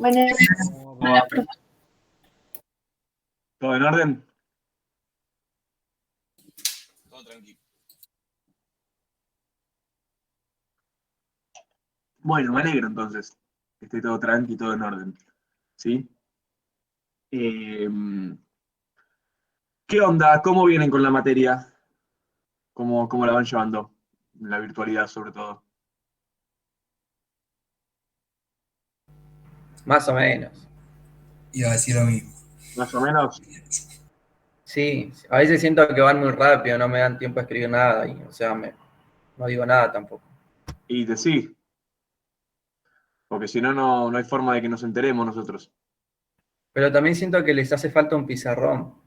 Buenas. ¿Cómo va? ¿Todo en orden? Todo tranquilo. Bueno, me alegro entonces que esté todo tranqui, todo en orden. ¿Sí? Eh, ¿Qué onda? ¿Cómo vienen con la materia? ¿Cómo la van llevando? La virtualidad, sobre todo. Más o menos. Iba a decir lo mismo. Más o menos. Sí, a veces siento que van muy rápido, no me dan tiempo a escribir nada y, o sea, no digo nada tampoco. Y te sí, porque si no, no hay forma de que nos enteremos nosotros. Pero también siento que les hace falta un pizarrón.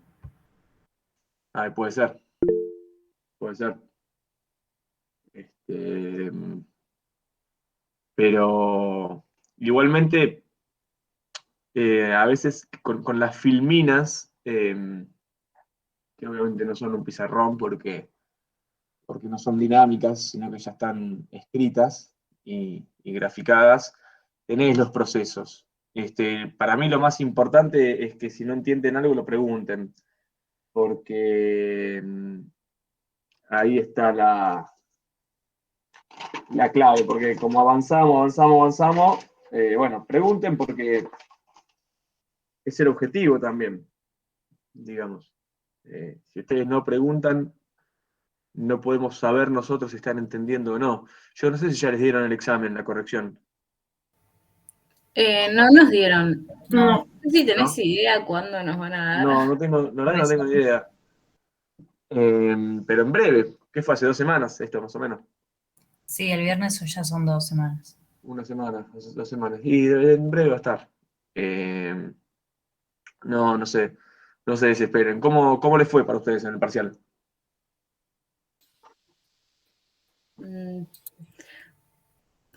Ay, puede ser, puede ser. Este, pero igualmente, a veces con las filminas, que obviamente no son un pizarrón porque no son dinámicas, sino que ya están escritas y graficadas, tenés los procesos. Para mí lo más importante es que si no entienden algo lo pregunten, porque ahí está la clave, porque como avanzamos, bueno, pregunten porque es el objetivo también, digamos. Si ustedes no preguntan, no podemos saber nosotros si están entendiendo o no. Yo no sé si ya les dieron el examen, la corrección. No nos dieron. No. No sé si tenés ¿No? idea cuándo nos van a dar. No tengo, no tengo ni idea. Pero en breve, ¿qué fue? Hace 2 semanas esto, más o menos. Sí, el viernes ya son 2 semanas. Una semana, hace 2 semanas. Y en breve va a estar. Eh, no sé. No se desesperen. ¿Cómo les fue para ustedes en el parcial? Mm,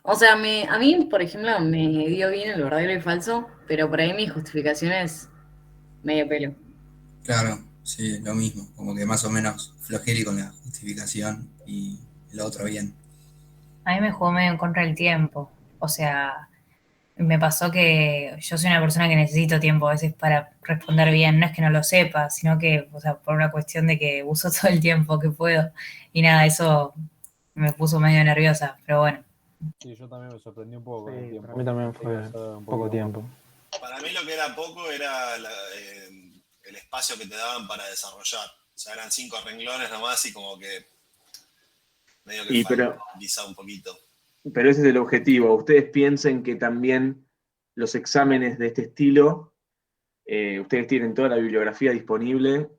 O sea, a mí, por ejemplo, me dio bien el verdadero y falso, pero por ahí mi justificación es medio pelo. Claro, sí, lo mismo. Como que más o menos flojeri con la justificación y lo otro bien. A mí me jugó medio en contra del tiempo. O sea, me pasó que yo soy una persona que necesito tiempo a veces para responder bien. No es que no lo sepa, sino que, o sea, por una cuestión de que uso todo el tiempo que puedo. Y nada, eso me puso medio nerviosa, pero bueno. Sí, yo también me sorprendí un poco con el tiempo. Para mí también fue poco tiempo. Para mí lo que era poco era el espacio que te daban para desarrollar. O sea, eran 5 renglones nomás y como que medio que quizá un poquito. Pero ese es el objetivo. Ustedes piensen que también los exámenes de este estilo, ustedes tienen toda la bibliografía disponible,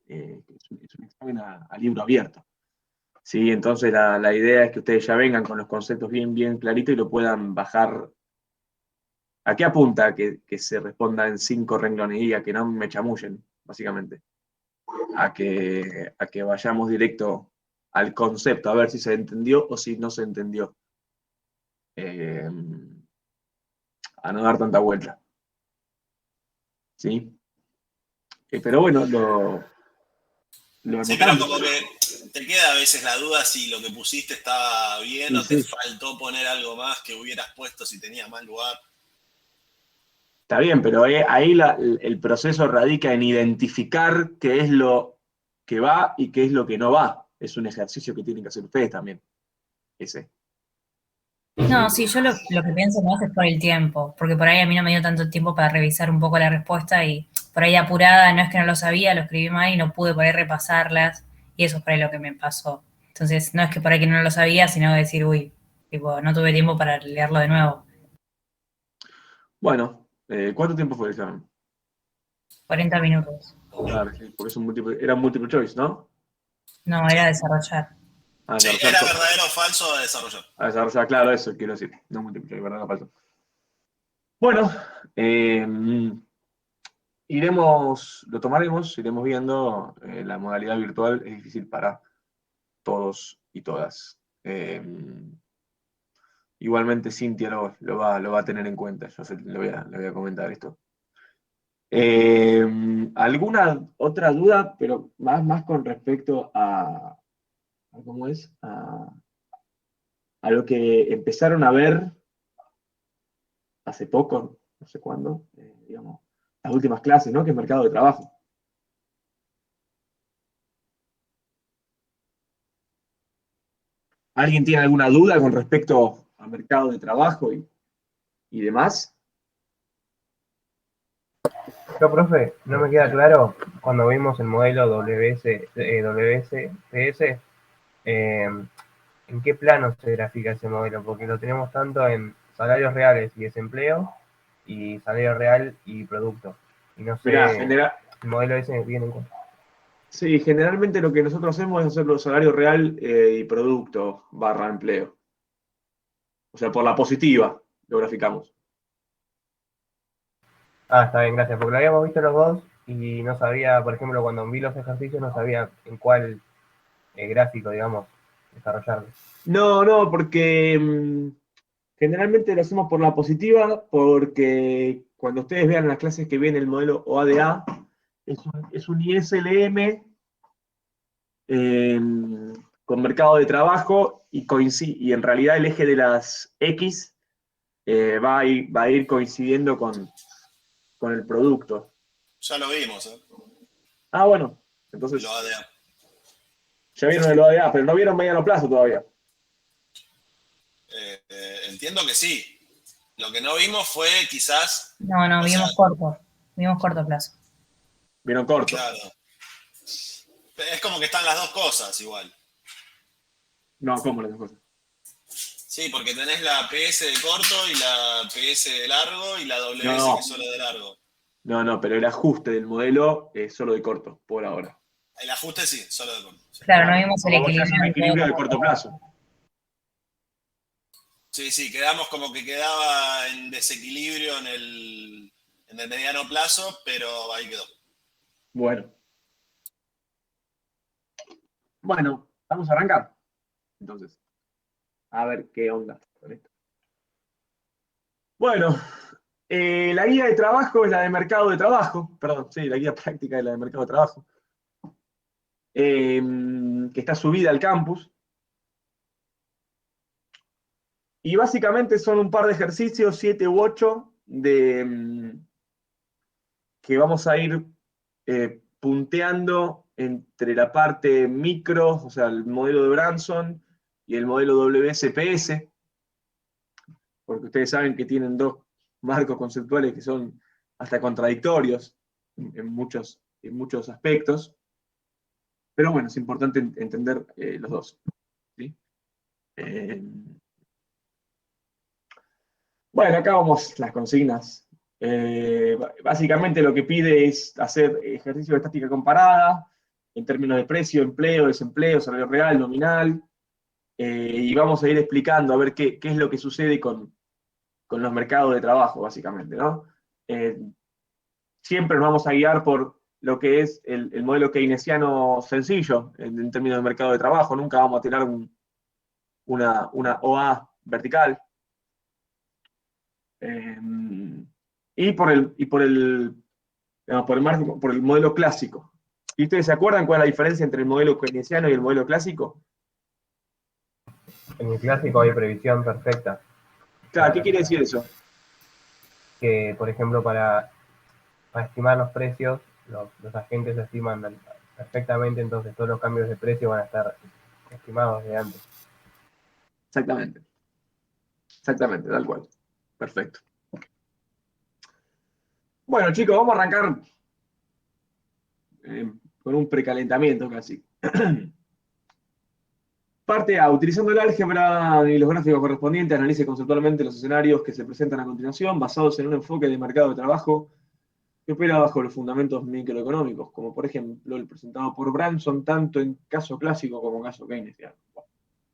es un examen a libro abierto. ¿Sí? Entonces la idea es que ustedes ya vengan con los conceptos bien claritos y lo puedan bajar. ¿A qué apunta que se responda en 5 renglones? Y a que no me chamullen, básicamente. A que vayamos directo al concepto, a ver si se entendió o si no se entendió. A no dar tanta vuelta. ¿Sí? Pero bueno, lo Sí, pero anotamos. como que te queda a veces la duda si lo que pusiste estaba bien o te faltó poner algo más que hubieras puesto si tenías mal lugar. Está bien, pero ahí el proceso radica en identificar qué es lo que va y qué es lo que no va. Es un ejercicio que tienen que hacer ustedes también. Ese. No, sí, yo lo que pienso más es por el tiempo, porque por ahí a mí no me dio tanto tiempo para revisar un poco la respuesta y por ahí apurada, no es que no lo sabía, lo escribí mal y no pude por ahí repasarlas y eso es por ahí lo que me pasó. Entonces, no es que por ahí que no lo sabía, sino decir, uy, tipo, no tuve tiempo para leerlo de nuevo. Bueno, ¿cuánto tiempo fue el examen? 40 minutos. Claro, sí, porque era un multiple choice, ¿no? No, era desarrollar. Sí, era verdadero o falso a desarrollar. A desarrollar, claro, eso quiero decir. No multiple choice, verdadero o falso. Bueno, lo tomaremos, iremos viendo. La modalidad virtual es difícil para todos y todas. Igualmente Cintia lo va a tener en cuenta, yo le voy a comentar esto. ¿Alguna otra duda, pero más con respecto a cómo es? A lo que empezaron a ver hace poco, no sé cuándo, digamos, las últimas clases, ¿no? Que es mercado de trabajo. ¿Alguien tiene alguna duda con respecto al mercado de trabajo y demás? No, profe, no me queda claro cuando vimos el modelo WSPS, ¿en qué plano se grafica ese modelo? Porque lo tenemos tanto en salarios reales y desempleo, y salario real y producto. Y no sé, Mirá, el modelo ese viene en cuenta. sí, generalmente lo que nosotros hacemos es hacerlo salario real y producto / empleo. O sea, por la positiva lo graficamos. Ah, está bien, gracias, porque lo habíamos visto los dos y no sabía, por ejemplo, cuando vi los ejercicios no sabía en cuál gráfico, digamos, desarrollarlo. No, porque generalmente lo hacemos por la positiva, porque cuando ustedes vean las clases que viene el modelo OADA, es un ISLM con mercado de trabajo y en realidad el eje de las X va a ir coincidiendo con el producto. Ya lo vimos, ¿eh? Ah, bueno, entonces Lo ADA. ya vieron el OADA, pero no vieron mediano plazo todavía. Entiendo que sí. Lo que no vimos fue quizás... No, vimos corto plazo. Vieron corto. Claro. Es como que están las dos cosas igual. No, ¿cómo las dos cosas? Sí, porque tenés la PS de corto y la PS de largo y la WS que es solo de largo. No, pero el ajuste del modelo es solo de corto, por ahora. El ajuste sí, solo de corto. Sí. Claro, no vimos el Vamos a hacer un equilibrio. equilibrio de corto plazo. Sí, quedamos como que quedaba en desequilibrio en el mediano plazo, pero ahí quedó. Bueno, vamos a arrancar. Entonces, a ver qué onda con esto. Bueno, la guía de trabajo es la de mercado de trabajo. Perdón, sí, la guía práctica es la de mercado de trabajo. Que está subida al campus. Y básicamente son un par de ejercicios, 7 u 8, que vamos a ir punteando entre la parte micro, o sea, el modelo de Branson y el modelo WSPS, porque ustedes saben que tienen dos marcos conceptuales que son hasta contradictorios en muchos aspectos. Pero bueno, es importante entender los dos. ¿Sí? Bueno, acá vamos las consignas. Básicamente lo que pide es hacer ejercicio de estática comparada en términos de precio, empleo, desempleo, salario real, nominal, y vamos a ir explicando a ver qué es lo que sucede con los mercados de trabajo, básicamente, ¿no? Siempre nos vamos a guiar por lo que es el modelo keynesiano sencillo en términos de mercado de trabajo. Nunca vamos a tirar una OA vertical. Y por el modelo clásico. ¿Y ustedes se acuerdan cuál es la diferencia entre el modelo keynesiano y el modelo clásico? En el clásico hay previsión perfecta. Claro, ¿qué quiere decir eso? Que, por ejemplo, para estimar los precios, los agentes lo estiman perfectamente, entonces todos los cambios de precio van a estar estimados de antes. Exactamente, tal cual. Perfecto. Bueno, chicos, vamos a arrancar con un precalentamiento casi. Parte A, utilizando el álgebra y los gráficos correspondientes, analice conceptualmente los escenarios que se presentan a continuación, basados en un enfoque de mercado de trabajo que opera bajo los fundamentos microeconómicos, como por ejemplo el presentado por Branson, tanto en caso clásico como en caso keynesiano.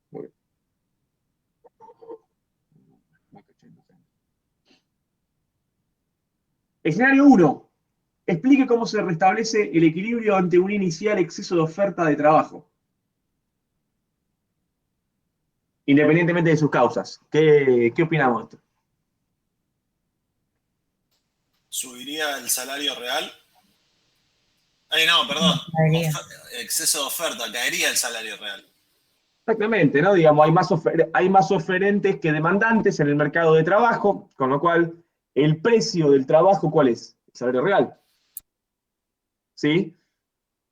Muy bien. Escenario 1. Explique cómo se restablece el equilibrio ante un inicial exceso de oferta de trabajo, independientemente de sus causas. ¿Qué opinamos de esto? ¿Subiría el salario real? No, perdón. Exceso de oferta, caería el salario real. Exactamente, ¿no? Digamos, hay más oferentes que demandantes en el mercado de trabajo, con lo cual el precio del trabajo, ¿cuál es? El salario real. ¿Sí?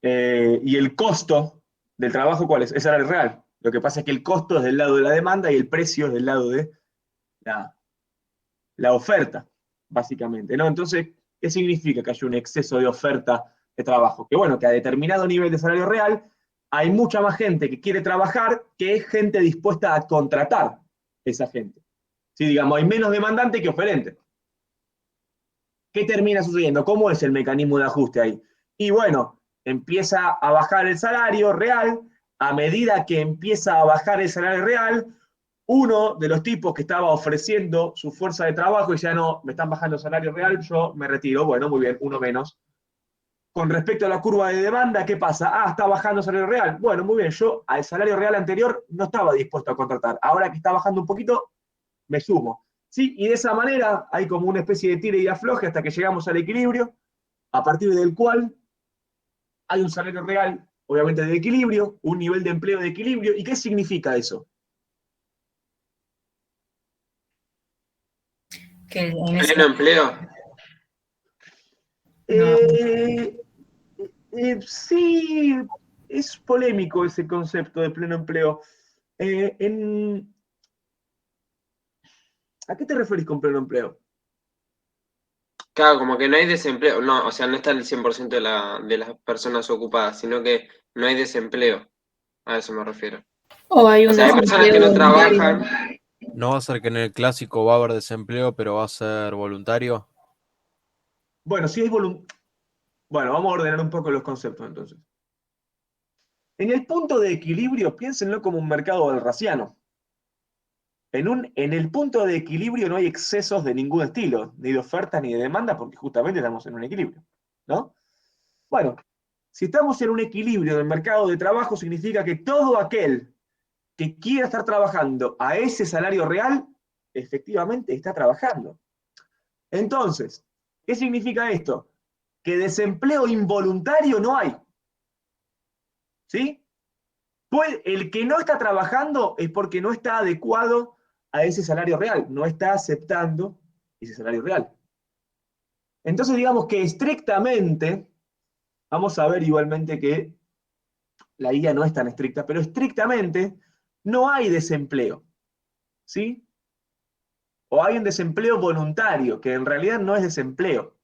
Y el costo del trabajo, ¿cuál es? El salario real. Lo que pasa es que el costo es del lado de la demanda y el precio es del lado de la oferta, básicamente, ¿no? Entonces, ¿qué significa que haya un exceso de oferta de trabajo? Que bueno, que a determinado nivel de salario real hay mucha más gente que quiere trabajar que es gente dispuesta a contratar esa gente. ¿Sí? Digamos, hay menos demandante que oferente. ¿Qué termina sucediendo? ¿Cómo es el mecanismo de ajuste ahí? Y bueno, empieza a bajar el salario real, a medida que empieza a bajar el salario real, uno de los tipos que estaba ofreciendo su fuerza de trabajo y ya no, me están bajando el salario real, yo me retiro, bueno, muy bien, uno menos. Con respecto a la curva de demanda, ¿qué pasa? Ah, está bajando el salario real. Bueno, muy bien, yo al salario real anterior no estaba dispuesto a contratar. Ahora que está bajando un poquito, me sumo. ¿Sí? Y de esa manera hay como una especie de tire y afloje hasta que llegamos al equilibrio, a partir del cual hay un salario real, obviamente, de equilibrio, un nivel de empleo de equilibrio. ¿Y qué significa eso? Que en ese... ¿Pleno empleo? Sí, es polémico ese concepto de pleno empleo. ¿A qué te referís con pleno empleo? Claro, como que no hay desempleo. No, o sea, no está el 100% de las personas ocupadas, sino que no hay desempleo. A eso me refiero. O hay O un sea, hay personas desempleo que no voluntario. trabajan. ¿No va a ser que en el clásico va a haber desempleo, pero va a ser voluntario? Bueno, si hay Bueno, vamos a ordenar un poco los conceptos entonces. En el punto de equilibrio, piénsenlo como un mercado alraciano. En el punto de equilibrio no hay excesos de ningún estilo, ni de oferta ni de demanda, porque justamente estamos en un equilibrio, ¿no? Bueno, si estamos en un equilibrio del mercado de trabajo, significa que todo aquel que quiera estar trabajando a ese salario real, efectivamente está trabajando. Entonces, ¿qué significa esto? Que desempleo involuntario no hay. ¿Sí? Pues el que no está trabajando es porque no está adecuado a ese salario real, no está aceptando ese salario real. Entonces, digamos que estrictamente, vamos a ver igualmente que la guía no es tan estricta, pero estrictamente no hay desempleo. ¿Sí? O hay un desempleo voluntario, que en realidad no es desempleo,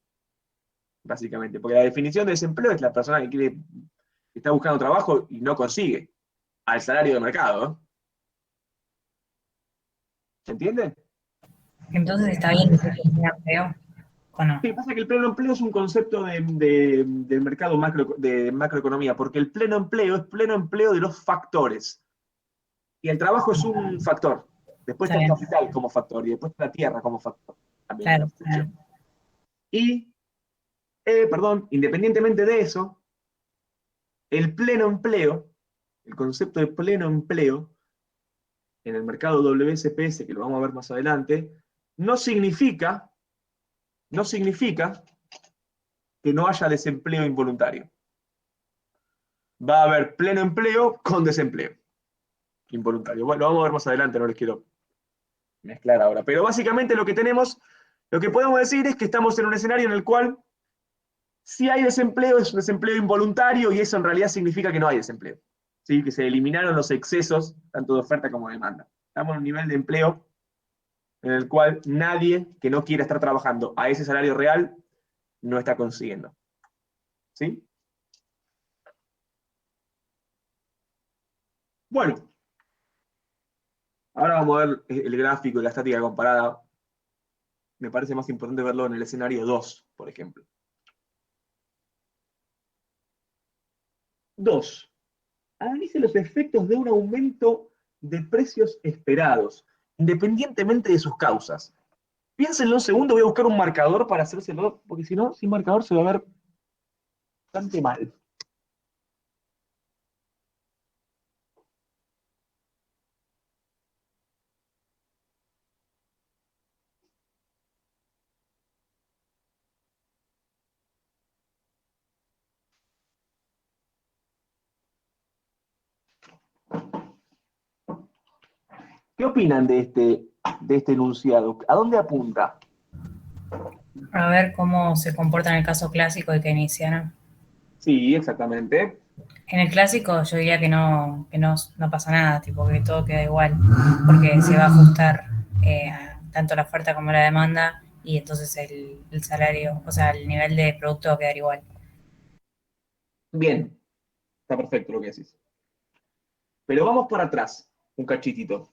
básicamente, porque la definición de desempleo es la persona que está buscando trabajo y no consigue, al salario de mercado, ¿no? ¿Se entiende? Entonces está bien decir que es empleo, ¿o no? Sí, pasa que el pleno empleo es un concepto del mercado de macroeconomía, porque el pleno empleo es pleno empleo de los factores. Y el trabajo es un factor. Después está el capital como factor, y después está la tierra como factor. También Claro, claro. Y, independientemente de eso, el pleno empleo, el concepto de pleno empleo, en el mercado WSPS, que lo vamos a ver más adelante, no significa que no haya desempleo involuntario. Va a haber pleno empleo con desempleo involuntario. Bueno, lo vamos a ver más adelante, no les quiero mezclar ahora. Pero básicamente lo que podemos decir es que estamos en un escenario en el cual si hay desempleo, es un desempleo involuntario y eso en realidad significa que no hay desempleo. ¿Sí? Que se eliminaron los excesos, tanto de oferta como de demanda. Estamos en un nivel de empleo en el cual nadie que no quiera estar trabajando a ese salario real no está consiguiendo. ¿Sí? Bueno, ahora vamos a ver el gráfico y la estática comparada. Me parece más importante verlo en el escenario 2, por ejemplo. 2. Analice los efectos de un aumento de precios esperados, independientemente de sus causas. Piénsenlo un segundo, voy a buscar un marcador para hacérselo, porque si no, sin marcador se va a ver bastante mal. ¿Qué opinan de este enunciado? ¿A dónde apunta? A ver cómo se comporta en el caso clásico y keynesiano. Sí, exactamente. En el clásico yo diría que no pasa nada, tipo que todo queda igual, porque se va a ajustar tanto la oferta como la demanda y entonces el salario, o sea, el nivel de producto va a quedar igual. Bien, está perfecto lo que decís. Pero vamos para atrás, un cachitito.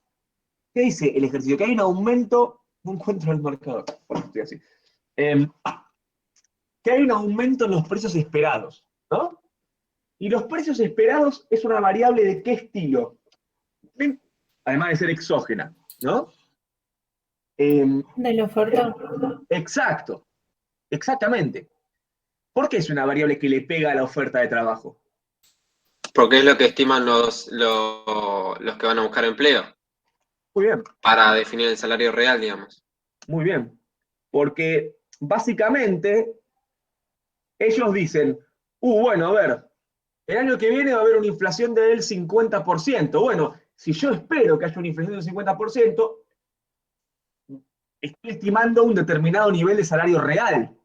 ¿Qué dice el ejercicio? Que hay un aumento, no encuentro el marcador, bueno, estoy así. Que hay un aumento en los precios esperados, ¿no? Y los precios esperados es una variable de qué estilo. ¿Ven? Además de ser exógena, ¿no? De la oferta. Exacto, exactamente. ¿Por qué es una variable que le pega a la oferta de trabajo? Porque es lo que estiman los que van a buscar empleo. Muy bien. Para definir el salario real, digamos. Muy bien. Porque básicamente ellos dicen, bueno, a ver, el año que viene va a haber una inflación del 50%. Bueno, si yo espero que haya una inflación del 50%, estoy estimando un determinado nivel de salario real.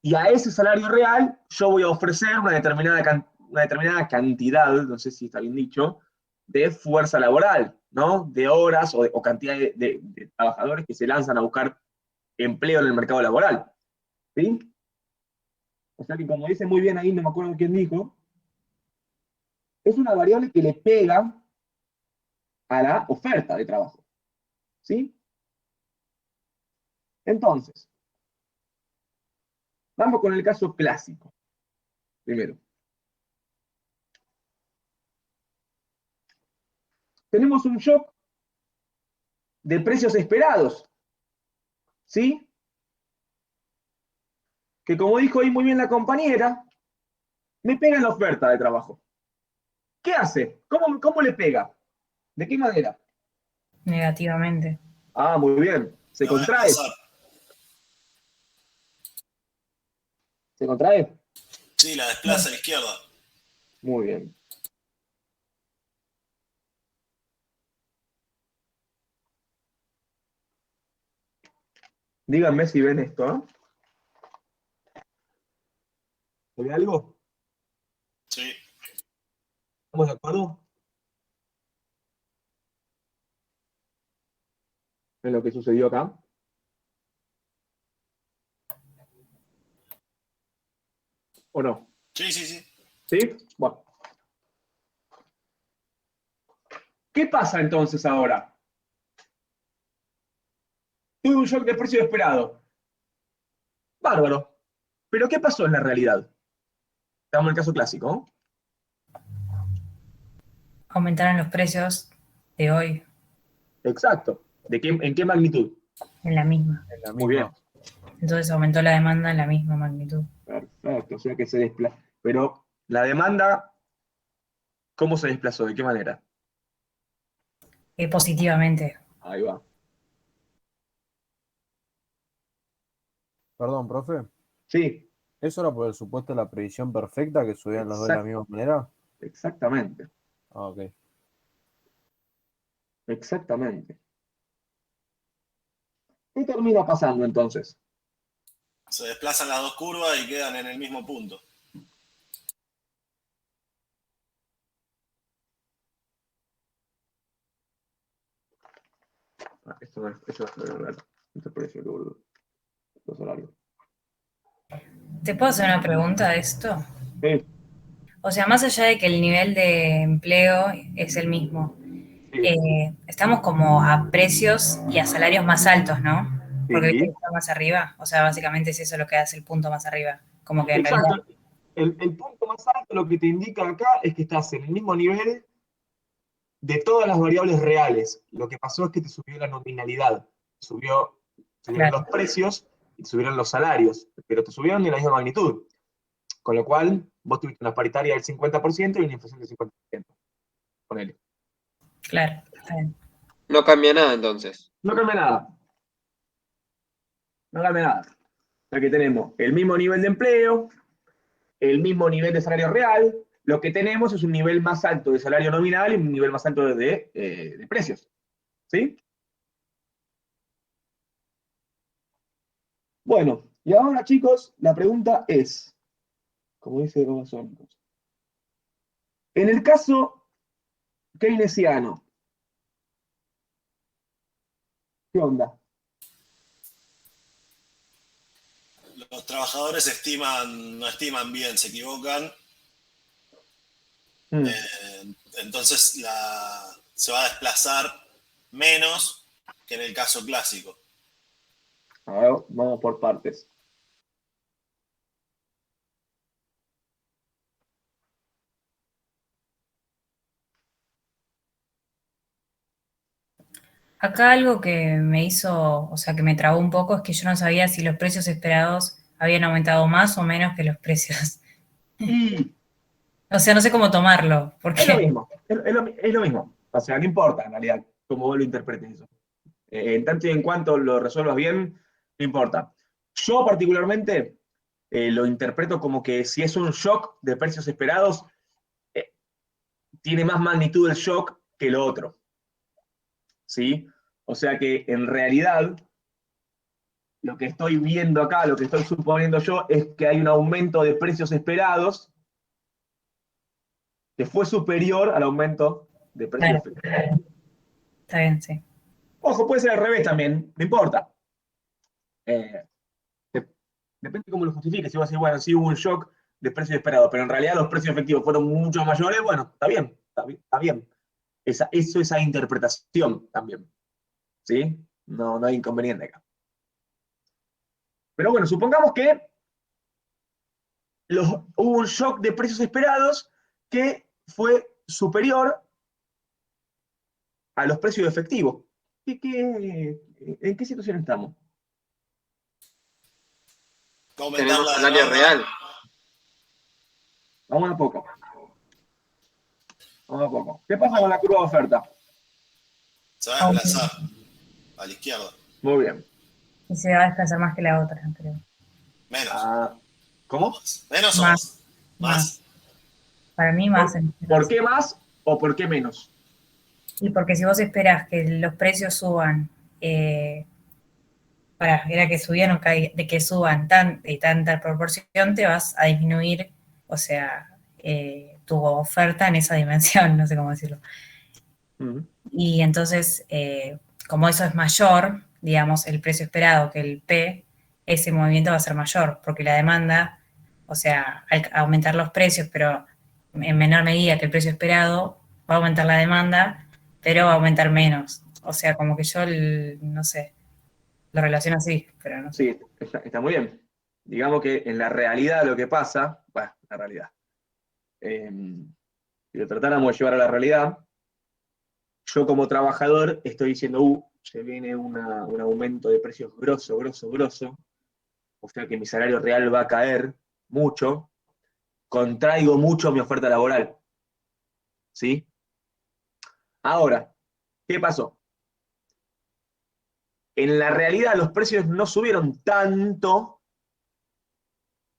Y a ese salario real yo voy a ofrecer una determinada cantidad, no sé si está bien dicho, de fuerza laboral, ¿no? De horas o cantidad de trabajadores que se lanzan a buscar empleo en el mercado laboral. ¿Sí? O sea que como dice muy bien ahí, no me acuerdo quién dijo, es una variable que le pega a la oferta de trabajo. ¿Sí? Entonces, vamos con el caso clásico. Primero. Tenemos un shock de precios esperados. ¿Sí? Que como dijo ahí muy bien la compañera, me pega en la oferta de trabajo. ¿Qué hace? ¿Cómo le pega? ¿De qué manera? Negativamente. Ah, muy bien. Se contrae. ¿Se contrae? Sí, la desplaza a la izquierda. Muy bien. Díganme si ven esto, ¿eh? ¿Se ve algo? Sí. ¿Estamos de acuerdo? En lo que sucedió acá. ¿O no? Sí, sí, sí. ¿Sí? Bueno. ¿Qué pasa entonces ahora? Tuve un shock de precio esperado. Bárbaro. Pero ¿qué pasó en la realidad? Estamos en el caso clásico, ¿no? Aumentaron los precios de hoy Exacto. ¿En qué magnitud? en la misma. En la Muy bien. misma. Entonces aumentó la demanda en la misma magnitud. Perfecto. O sea que se desplaza. Pero la demanda, ¿cómo se desplazó? ¿De qué manera? Positivamente. Ahí va. Perdón, profe. Sí. ¿Eso era por el supuesto de la previsión perfecta que subían los dos de la misma manera? Exactamente. Ah, ok. Exactamente. ¿Qué termina pasando entonces? Se desplazan las dos curvas y quedan en el mismo punto. Esto no es verdad. Este precio, los horarios. ¿Te puedo hacer una pregunta de esto? Sí, O sea, más allá de que el nivel de empleo es el mismo, estamos como a precios y a salarios más altos, ¿no? Porque viste que sí. está más arriba. O sea, básicamente es eso lo que hace el punto más arriba. Como que en realidad, Exacto. El punto más alto lo que te indica acá es que estás en el mismo nivel de todas las variables reales. Lo que pasó es que te subió la nominalidad, subieron claro, los precios y subieron los salarios, pero te subieron de la misma magnitud. Con lo cual, vos tuviste una paritaria del 50% y una inflación del 50%. Ponele. claro. Está bien. No cambia nada entonces. No cambia nada. No cambia nada. O sea que tenemos el mismo nivel de empleo, el mismo nivel de salario real, lo que tenemos es un nivel más alto de salario nominal y un nivel más alto de precios. ¿Sí? Bueno, y ahora, chicos, la pregunta es, como dice Babasónicos, en el caso keynesiano, ¿qué onda? Los trabajadores no estiman bien, se equivocan. Entonces se va a desplazar menos que en el caso clásico. A ver, vamos por partes. Acá algo que me hizo, o sea, que me trabó un poco es que yo no sabía si los precios esperados habían aumentado más o menos que los precios. Y O sea, no sé cómo tomarlo, es lo porque mismo, es lo mismo. O sea, no importa en realidad cómo vos lo interpretes eso. En tanto y en cuanto lo resuelvas bien, no importa. Yo particularmente lo interpreto como que si es un shock de precios esperados, tiene más magnitud el shock que lo otro. ¿Sí? O sea que en realidad lo que estoy viendo acá, lo que estoy suponiendo yo, es que hay un aumento de precios esperados que fue superior al aumento de precios claro, efectivos. está bien, sí. Ojo, puede ser al revés también, no importa. Depende de cómo lo justifiques. Si vas a decir, bueno, sí hubo un shock de precios esperados, pero en realidad los precios efectivos fueron mucho mayores, bueno, está bien, está bien. Esa interpretación también. ¿Sí? No hay inconveniente acá. Pero bueno, supongamos que hubo un shock de precios esperados que fue superior a los precios efectivos. ¿En qué situación estamos? Tenemos salario real. Vamos a poco. Vamos a poco. ¿Qué pasa con la curva de oferta? Se va a desplazar a la izquierda. Muy bien. Y se va a desplazar más que la otra, creo. Menos. ¿Cómo? ¿Menos Más. o más? Para mí más. ¿Por qué más o por qué menos? Y porque si vos esperás que los precios suban, era que subían o de que suban tanta proporción, te vas a disminuir, o sea, tu oferta en esa dimensión, no sé cómo decirlo. Y entonces, como eso es mayor, digamos, el precio esperado que el P, ese movimiento va a ser mayor, porque la demanda, o sea, al aumentar los precios, pero en menor medida que el precio esperado, va a aumentar la demanda, pero va a aumentar menos. O sea, como que yo, no sé, lo relaciono así, pero no sé. Sí, está muy bien. Digamos que en la realidad lo que pasa, bueno, la realidad. Si lo tratáramos de llevar a la realidad, yo como trabajador estoy diciendo, se viene un aumento de precios grosso, o sea que mi salario real va a caer mucho, contraigo mucho mi oferta laboral. ¿Sí? Ahora, ¿qué pasó? En la realidad los precios no subieron tanto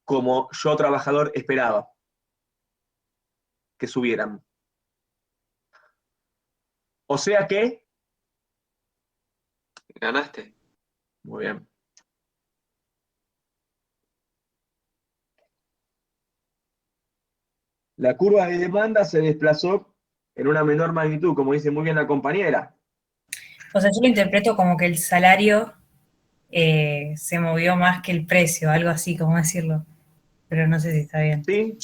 como yo trabajador esperaba que subieran. O sea que... Ganaste. Muy bien. La curva de demanda se desplazó en una menor magnitud, como dice muy bien la compañera. O sea, yo lo interpreto como que el salario se movió más que el precio, algo así, como decirlo. Pero no sé si está bien. Sí.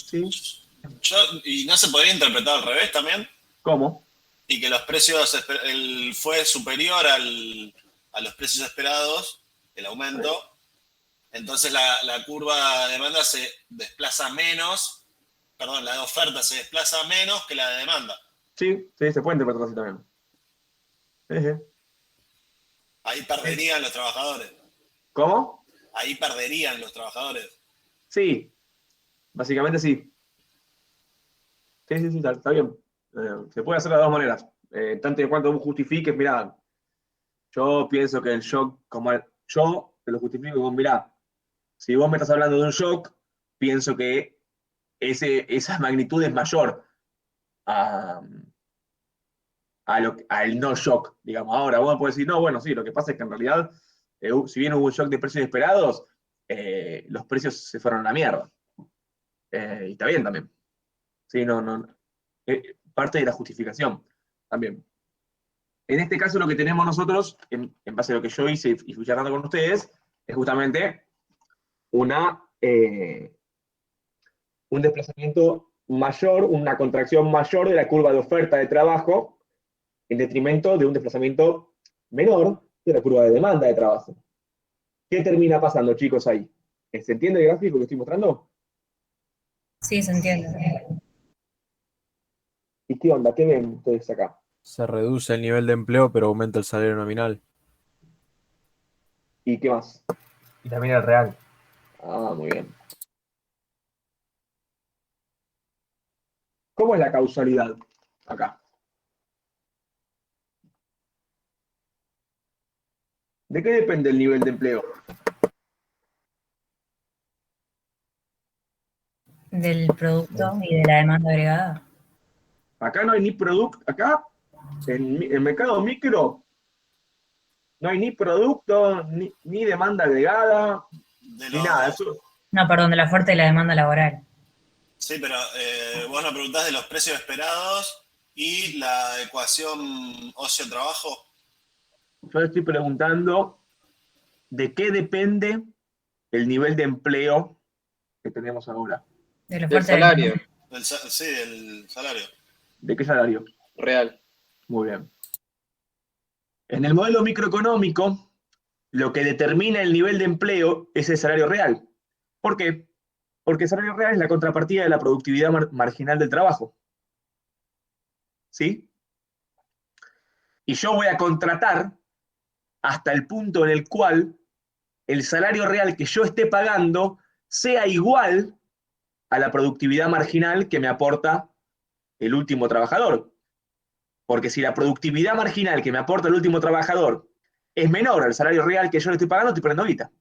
¿Y no se podría interpretar al revés también? ¿Cómo? Y que los precios fue superior a los precios esperados, el aumento. Entonces la curva de demanda se desplaza menos, perdón, la de oferta se desplaza menos que la de demanda. Sí, se puede interpretar así también. Ahí perderían los trabajadores. ¿Cómo? Ahí perderían los trabajadores. Sí, básicamente sí. Sí, está bien. Se puede hacer de las dos maneras. Tanto y cuanto vos justifiques, mirá, yo pienso que el shock, yo te lo justifico como, mirá, si vos me estás hablando de un shock, pienso que esa magnitud es mayor al no shock, digamos. Ahora, vos me podés decir, no, bueno, sí, lo que pasa es que en realidad, si bien hubo un shock de precios esperados, los precios se fueron a la mierda. Y está bien también. Sí, parte de la justificación también. En este caso lo que tenemos nosotros, en base a lo que yo hice y fui charlando con ustedes, es justamente un desplazamiento mayor, una contracción mayor de la curva de oferta de trabajo, en detrimento de un desplazamiento menor de la curva de demanda de trabajo. ¿Qué termina pasando, chicos, ahí? ¿Se entiende el gráfico que estoy mostrando? Sí, se entiende. ¿Y qué onda? ¿Qué ven ustedes acá? Se reduce el nivel de empleo, pero aumenta el salario nominal. ¿Y qué más? Y también el real. Ah, muy bien. ¿Cómo es la causalidad acá? ¿De qué depende el nivel de empleo? Del producto y de la demanda agregada. Acá no hay ni producto, acá en el mercado micro no hay ni producto, ni demanda agregada, ni nada. Eso, No, perdón, de la oferta y la demanda laboral. Sí, pero vos nos preguntás de los precios esperados y la ecuación ocio-trabajo. yo le estoy preguntando de qué depende el nivel de empleo que tenemos ahora. De la Del oferta y la demanda. salario Sí, del salario. ¿De qué salario? real. Muy bien. En el modelo microeconómico, lo que determina el nivel de empleo es el salario real. ¿Por qué? Porque el salario real es la contrapartida de la productividad marginal del trabajo. ¿Sí? Y yo voy a contratar hasta el punto en el cual el salario real que yo esté pagando sea igual a la productividad marginal que me aporta el último trabajador. Porque si la productividad marginal que me aporta el último trabajador es menor al salario real que yo le estoy pagando, estoy perdiendo guita.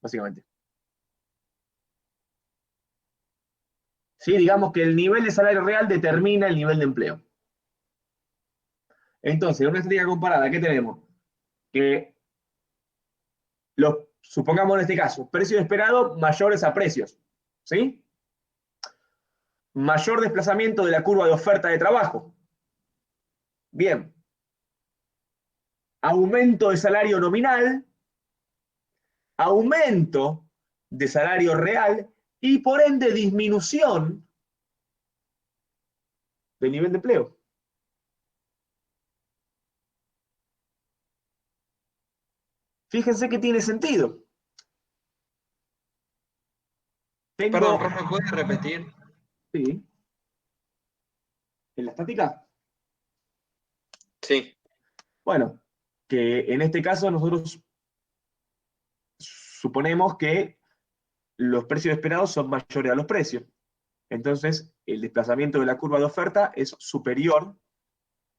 Básicamente. ¿Sí? Digamos que el nivel de salario real determina el nivel de empleo. Entonces, en una estrategia comparada, ¿qué tenemos? Que supongamos en este caso, precios esperados mayores a precios. ¿Sí? Mayor desplazamiento de la curva de oferta de trabajo. Bien. Aumento de salario nominal, aumento de salario real y por ende disminución del nivel de empleo. Fíjense que tiene sentido. Perdón, profe, ¿puedes repetir? Sí. ¿En la estática? Sí. Bueno, que en este caso nosotros suponemos que los precios esperados son mayores a los precios. Entonces, el desplazamiento de la curva de oferta es superior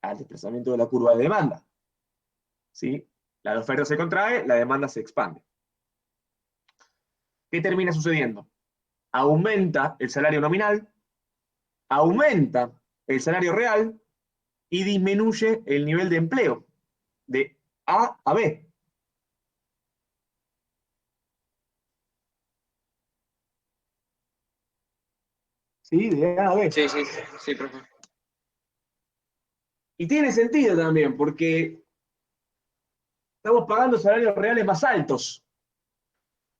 al desplazamiento de la curva de demanda. ¿Sí? La oferta se contrae, la demanda se expande. ¿Qué termina sucediendo? Aumenta el salario nominal, aumenta el salario real y disminuye el nivel de empleo de A a B. ¿Sí? De A a B. Sí, sí, sí, profe. Y tiene sentido también, porque estamos pagando salarios reales más altos.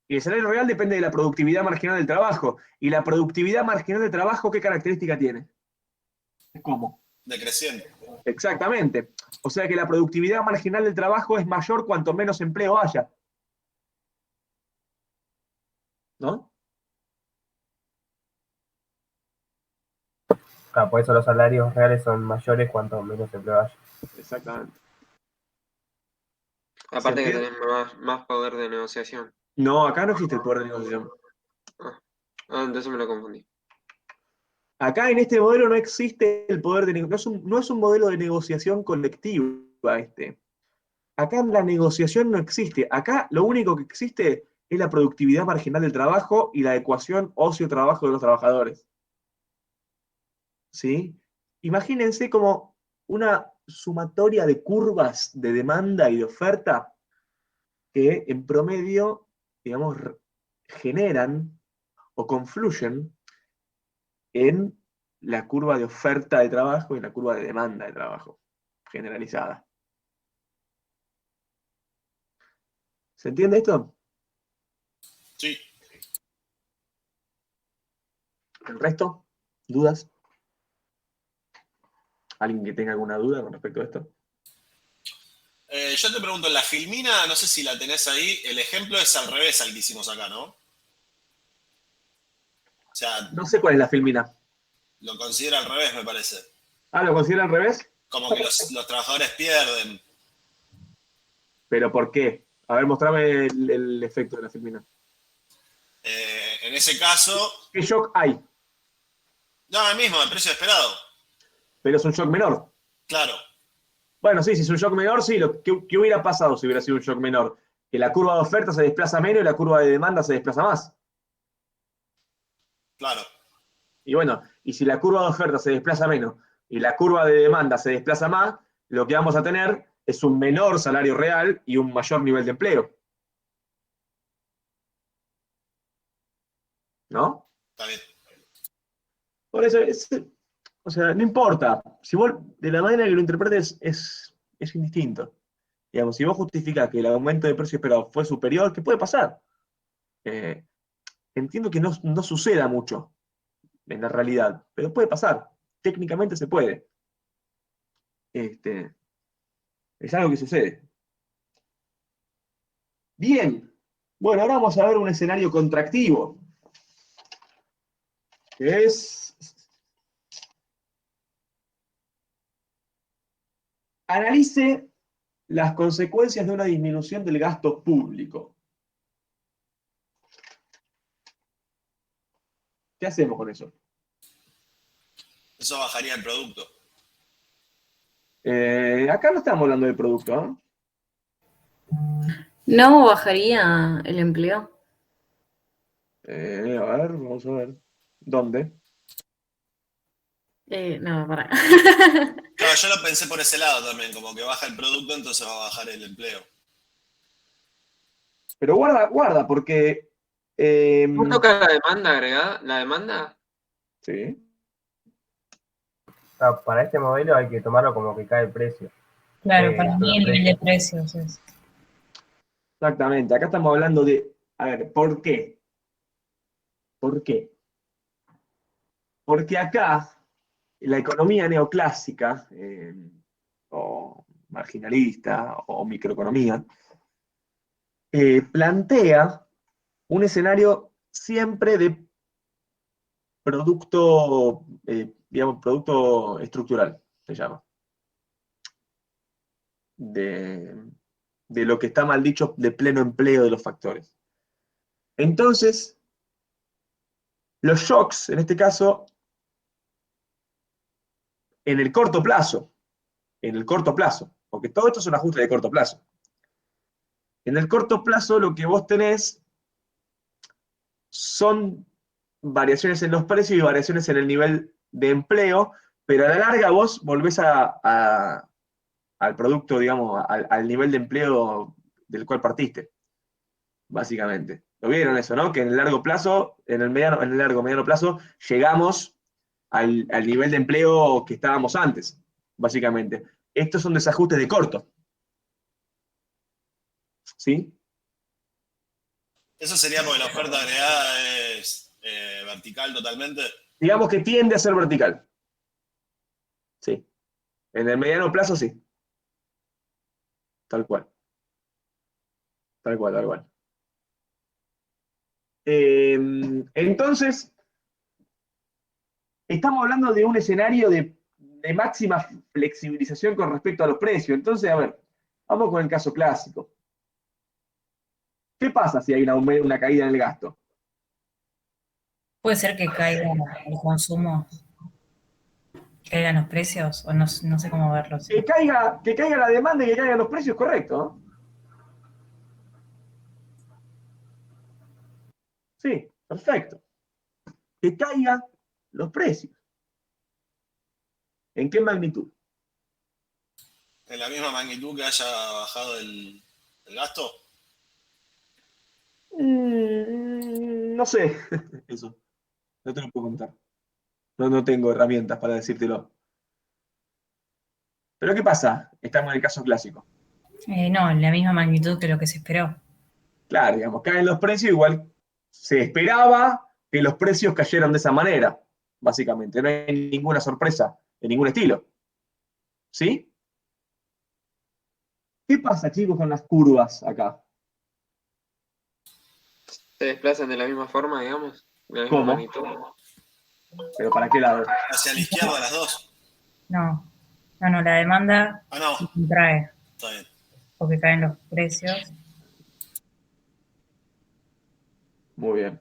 Y el salario real depende de la productividad marginal del trabajo. Y la productividad marginal del trabajo, ¿qué característica tiene? ¿Cómo? Decreciente. Exactamente. O sea que la productividad marginal del trabajo es mayor cuanto menos empleo haya. ¿No? Claro, por eso los salarios reales son mayores cuanto menos empleo haya. Exactamente. Aparte que tenés más poder de negociación. No, acá no existe el poder de negociación. Entonces me lo confundí. Acá en este modelo no existe el poder de negociación. No es un modelo de negociación colectiva este. Acá la negociación no existe. Acá lo único que existe es la productividad marginal del trabajo y la ecuación ocio-trabajo de los trabajadores. ¿Sí? Imagínense como una sumatoria de curvas de demanda y de oferta que en promedio digamos, generan o confluyen en la curva de oferta de trabajo y en la curva de demanda de trabajo, generalizada. ¿Se entiende esto? Sí. ¿El resto? ¿Dudas? ¿Alguien que tenga alguna duda con respecto a esto? Yo te pregunto, en la filmina, no sé si la tenés ahí, el ejemplo es al revés al que hicimos acá, ¿no? O sea, No sé cuál es la filmina. lo considera al revés, me parece. Ah, ¿lo considera al revés? Como que los trabajadores pierden. ¿Pero por qué? A ver, mostrame el efecto de la filmina. En ese caso, ¿Qué shock hay? no, el mismo, el precio esperado. Pero es un shock menor. Claro, Bueno, sí, si es un shock menor, sí. ¿Qué hubiera pasado si hubiera sido un shock menor? Que la curva de oferta se desplaza menos y la curva de demanda se desplaza más. claro. Y bueno, y si la curva de oferta se desplaza menos y la curva de demanda se desplaza más, lo que vamos a tener es un menor salario real y un mayor nivel de empleo. ¿No? Está bien. Por eso, o sea, no importa. Si vos, de la manera que lo interpretes, es indistinto. Digamos, si vos justificás que el aumento de precio esperado fue superior, ¿qué puede pasar? Eh, entiendo que no suceda mucho en la realidad, pero puede pasar. Técnicamente se puede. Este, es algo que sucede. Bien. Bueno, ahora vamos a ver un escenario contractivo, que es... Analice las consecuencias de una disminución del gasto público. ¿Qué hacemos con eso? Eso bajaría el producto. Acá no estamos hablando de producto, ¿eh? ¿No bajaría el empleo? A ver, vamos a ver. ¿Dónde? No, para. Claro, yo lo pensé por ese lado también, como que baja el producto, entonces va a bajar el empleo. Pero guarda, porque... ¿No toca la demanda agregada? ¿La demanda? Sí. O sea, para este modelo hay que tomarlo como que cae el precio. Claro, para mí el nivel de precios. precios es. Exactamente. Acá estamos hablando de... A ver, ¿por qué? ¿Por qué? Porque acá, la economía neoclásica, o marginalista, o microeconomía, plantea un escenario siempre de producto, digamos, producto estructural, se llama. De lo que está mal dicho, de pleno empleo de los factores. Entonces, los shocks, en este caso, en el corto plazo, porque todo esto es un ajuste de corto plazo. En el corto plazo lo que vos tenés son variaciones en los precios y variaciones en el nivel de empleo, pero a la larga vos volvés al producto, digamos, al nivel de empleo del cual partiste, básicamente. ¿Lo vieron eso, no? Que en el largo plazo, en el largo mediano plazo, llegamos al nivel de empleo que estábamos antes, básicamente. Estos son desajustes de corto. ¿Sí? ¿Eso sería porque la oferta agregada es vertical totalmente? Digamos que tiende a ser vertical. Sí. En el mediano plazo, sí. Tal cual. Tal cual, tal cual. Entonces, estamos hablando de un escenario de máxima flexibilización con respecto a los precios. Entonces, a ver, vamos con el caso clásico. ¿Qué pasa si hay una caída en el gasto? Puede ser que caiga el consumo, que caigan los precios, o no, no sé cómo verlo. Sí. Que caiga la demanda y que caigan los precios, correcto, ¿no? Sí, perfecto. Que caigan los precios. ¿En qué magnitud? ¿En la misma magnitud que haya bajado el gasto? no sé, eso, no te lo puedo contar. No tengo herramientas para decírtelo. Pero ¿qué pasa? Estamos en el caso clásico. No, en la misma magnitud que lo que se esperó. Claro, digamos, caen los precios, igual se esperaba que los precios cayeran de esa manera, básicamente. No hay ninguna sorpresa de ningún estilo. ¿Sí? ¿Qué pasa, chicos, con las curvas acá? Se desplazan de la misma forma, digamos, de la misma ¿Cómo? magnitud. ¿Pero para qué lado? Hacia la izquierda las dos. No, la demanda Ah, no, se contrae está bien. porque caen los precios. Muy bien.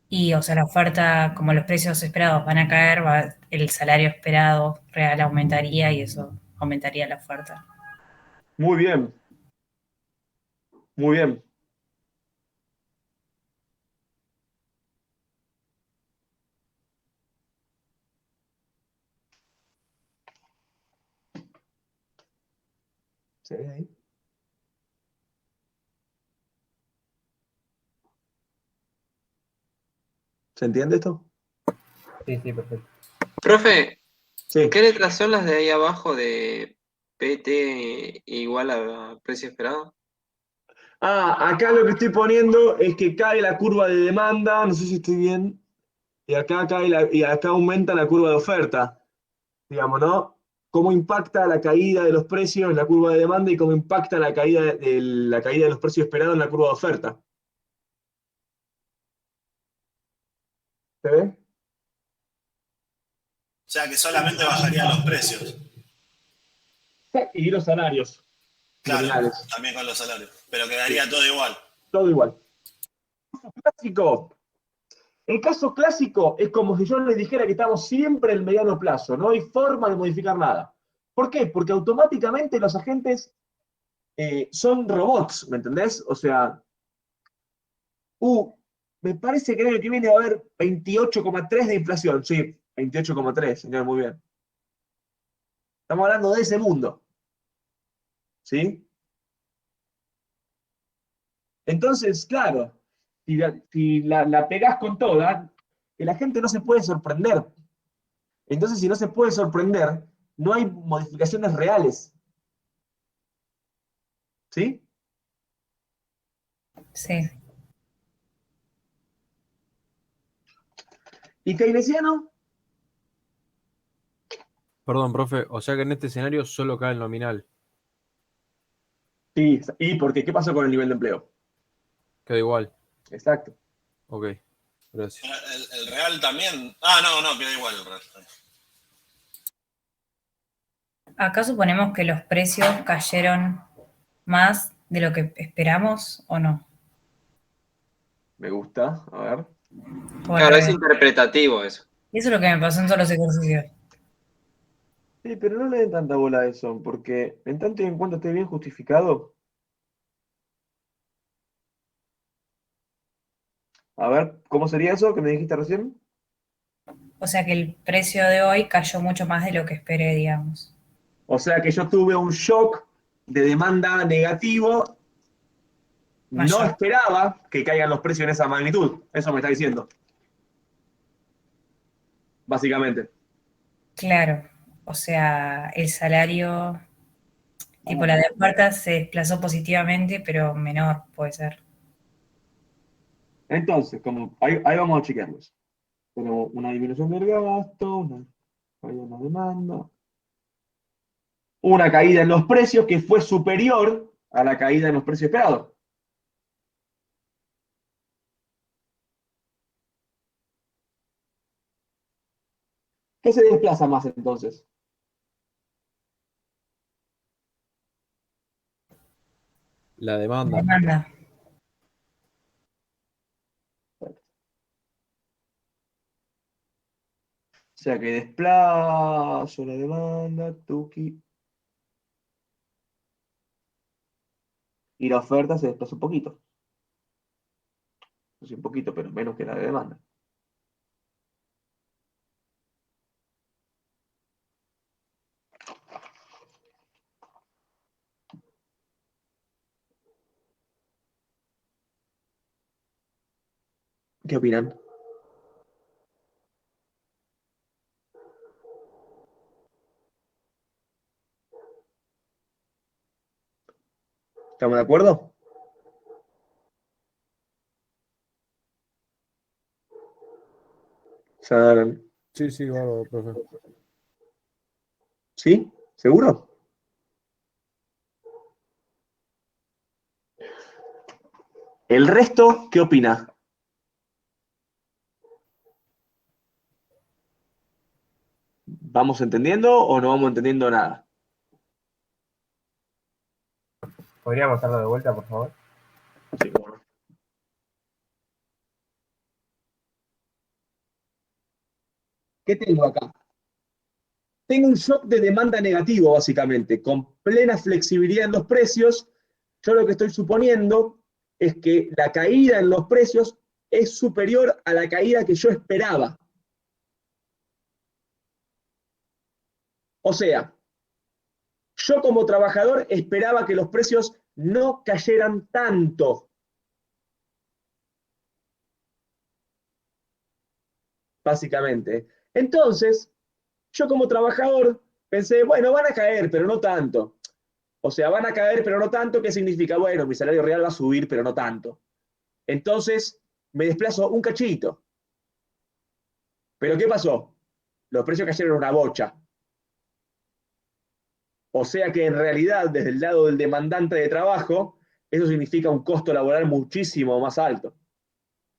Y, o sea, la oferta, como los precios esperados van a caer, el salario esperado real aumentaría y eso aumentaría la oferta. Muy bien. Muy bien. ¿Se ve ahí? ¿Se entiende esto? Sí, sí, perfecto. Profe, Sí. ¿qué letras son las de ahí abajo de PT igual a precio esperado? Acá lo que estoy poniendo es que cae la curva de demanda, no sé si estoy bien, y acá y acá aumenta la curva de oferta, digamos, ¿no? ¿Cómo impacta la caída de los precios en la curva de demanda y cómo impacta la caída de los precios esperados en la curva de oferta? ¿Se ve? O sea que solamente bajarían los precios. Y los salarios Claro, nominales, también con los salarios. Pero quedaría todo igual. todo igual. Clásico. El caso clásico es como si yo les dijera que estamos siempre en el mediano plazo, no hay forma de modificar nada. ¿Por qué? Porque automáticamente los agentes son robots, ¿me entendés? O sea, me parece que el año que viene va a haber 28,3 de inflación. Sí, 28,3, señor, muy bien. Estamos hablando de ese mundo. ¿Sí? Entonces, claro, si la pegás con toda, la gente no se puede sorprender. Entonces, si no se puede sorprender, no hay modificaciones reales. ¿Sí? Sí. ¿Y keynesiano? Perdón, profe, o sea que en este escenario solo cae el nominal. Sí, ¿y por qué? ¿Qué pasó con el nivel de empleo? Queda igual. Exacto. Ok, gracias. El real también. Ah, no, queda igual el real. Acá suponemos que los precios cayeron más de lo que esperamos o no. Me gusta, a ver. Claro, es Porque interpretativo eso. eso es lo que me pasó en todos los ejercicios. Sí, pero no le den tanta bola a eso, porque en tanto y en cuanto esté bien justificado, a ver, ¿cómo sería eso que me dijiste recién? O sea que el precio de hoy cayó mucho más de lo que esperé, digamos. O sea que yo tuve un shock de demanda negativo, no Mayor. esperaba que caigan los precios en esa magnitud, eso me está diciendo, básicamente. Claro. O sea, el salario, tipo la de oferta se desplazó positivamente, pero menor, puede ser. Entonces, ahí vamos a chequearlos. Tenemos una disminución del gasto, una caída en la demanda, una caída en los precios que fue superior a la caída en los precios esperados. ¿Qué se desplaza más entonces? La La demanda. demanda. O sea que desplazo la demanda, tuki, y la oferta se desplaza un poquito. No sé, un poquito, pero menos que la de demanda. ¿Qué opinan? ¿Estamos de acuerdo? Saran. Sí, sí, bárbaro, profe. ¿Sí? ¿Seguro? ¿El resto qué opina? ¿Vamos entendiendo o no vamos entendiendo nada? ¿Podríamos hacerlo de vuelta, por favor? Sí, cómo no. ¿Qué tengo acá? Tengo un shock de demanda negativo, básicamente, con plena flexibilidad en los precios. Yo lo que estoy suponiendo es que la caída en los precios es superior a la caída que yo esperaba. O sea, yo como trabajador esperaba que los precios no cayeran tanto. Básicamente. Entonces, yo como trabajador pensé, bueno, van a caer, pero no tanto. O sea, van a caer, pero no tanto, ¿qué significa? Bueno, mi salario real va a subir, pero no tanto. Entonces, me desplazo un cachito. ¿Pero qué pasó? Los precios cayeron una bocha. O sea que en realidad, desde el lado del demandante de trabajo, eso significa un costo laboral muchísimo más alto.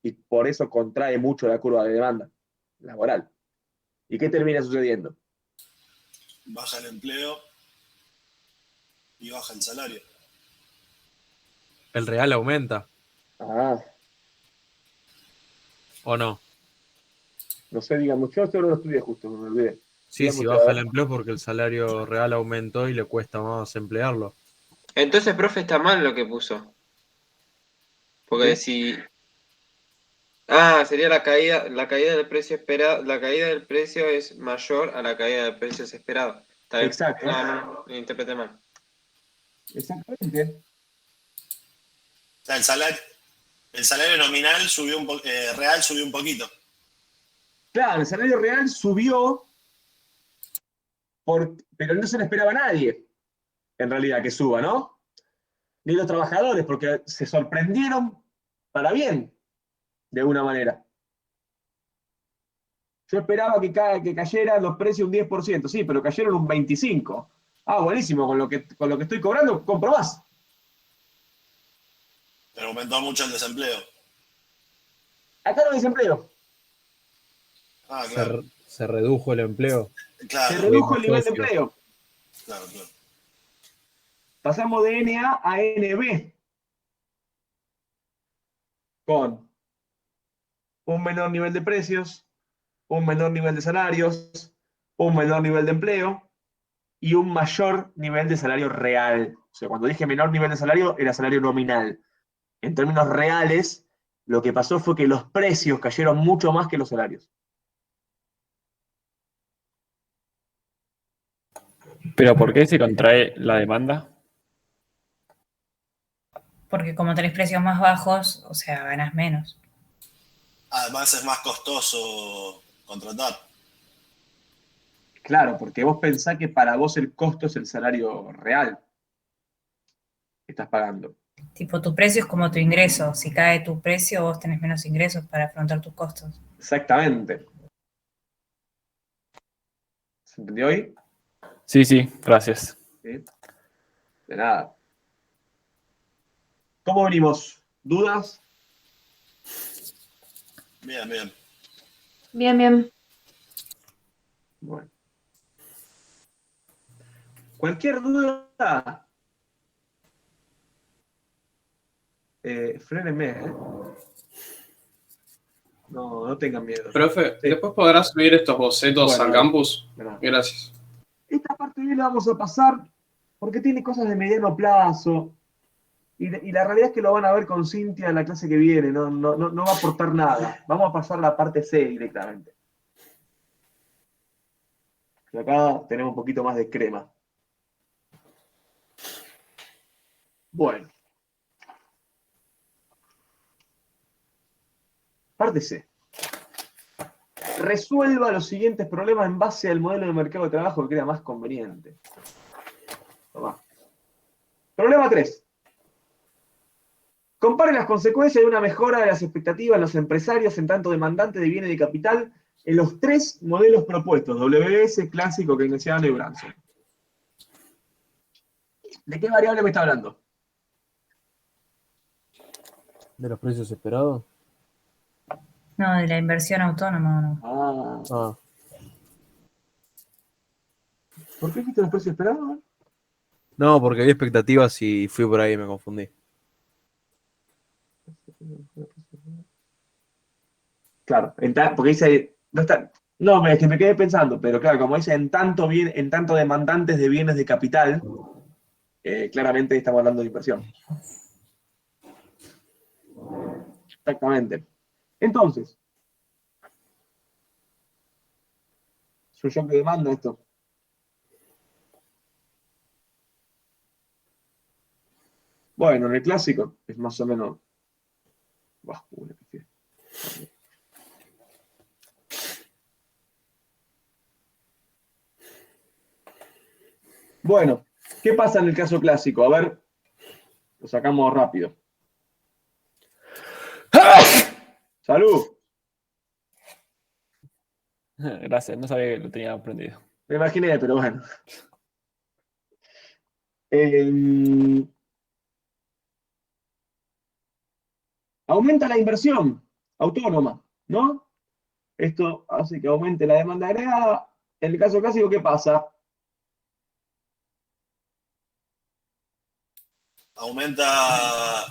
Y por eso contrae mucho la curva de demanda laboral. ¿Y qué termina sucediendo? Baja el empleo y baja el salario. ¿El real aumenta Ah, o no? no sé, digamos, yo esto no lo estudié justo, me olvidé. Sí, Dígame si usted, a baja ver. el empleo porque el salario real aumentó y le cuesta más emplearlo. Entonces, profe, está mal lo que puso. Porque ¿Qué? si. Sería la caída del precio esperado, la caída del precio es mayor a la caída del precio esperado. Está bien. Exacto, No, lo interpreté mal. exactamente. O sea, el salario nominal subió real subió un poquito. Claro, el salario real subió, pero no se le esperaba a nadie, en realidad, que suba, ¿no? Ni los trabajadores, porque se sorprendieron para bien, de alguna manera. Yo esperaba que cayeran los precios un 10%, sí, pero cayeron un 25%. Ah, buenísimo, con lo que estoy cobrando, compro más. Pero aumentó mucho el desempleo. Acá no hay desempleo. Claro. Se redujo el empleo. Se Claro, redujo Tuvimos el nivel de socios. empleo. claro. Pasamos de NA a NB, con un menor nivel de precios, un menor nivel de salarios, un menor nivel de empleo y un mayor nivel de salario real. O sea, cuando dije menor nivel de salario, era salario nominal. En términos reales, lo que pasó fue que los precios cayeron mucho más que los salarios. ¿Pero por qué se contrae la demanda? Porque como tenés precios más bajos, o sea, ganas menos. Además es más costoso contratar. Claro, porque vos pensás que para vos el costo es el salario real que estás pagando. Tipo, tu precio es como tu ingreso. Si cae tu precio, vos tenés menos ingresos para afrontar tus costos. Exactamente. ¿Se entendió hoy? Sí, sí, gracias. ¿Sí? De nada. ¿Cómo venimos? ¿Dudas? Bien, bien. Bien, bien. Bueno. Cualquier duda, frénenme, ¿eh? No, no tengan miedo. Profe, Sí. ¿después podrás subir estos bocetos Bueno, al dale. campus? De nada. Gracias. Esta parte hoy la vamos a pasar porque tiene cosas de mediano plazo. Y la realidad es que lo van a ver con Cintia en la clase que viene. No va a aportar nada. Vamos a pasar la parte C directamente. Y acá tenemos un poquito más de crema. Bueno. Parte C. Resuelva los siguientes problemas en base al modelo de mercado de trabajo que crea más conveniente. Tomá. Problema 3. Compare las consecuencias de una mejora de las expectativas en los empresarios en tanto demandantes de bienes de capital en los 3 modelos propuestos, WS, clásico, keynesiano y Branson. ¿De qué variable me está hablando? ¿De los precios esperados? No, de la inversión autónoma, ¿o no? Ah, ¿Por qué dijiste los precios esperados? no, porque había expectativas y fui por ahí y me confundí. Claro, porque dice, no está, no, es que me quedé pensando, pero claro, como dice en tanto demandantes de bienes de capital, claramente estamos hablando de inversión. Exactamente. Entonces, es un shock de demanda esto. Bueno, en el clásico es más o menos. Bueno, ¿qué pasa en el caso clásico? A ver, lo sacamos rápido. ¡Salud! Gracias, no sabía que lo tenía aprendido. Me imaginé, pero bueno. Aumenta la inversión autónoma, ¿no? Esto hace que aumente la demanda agregada. En el caso clásico, ¿qué pasa? Aumenta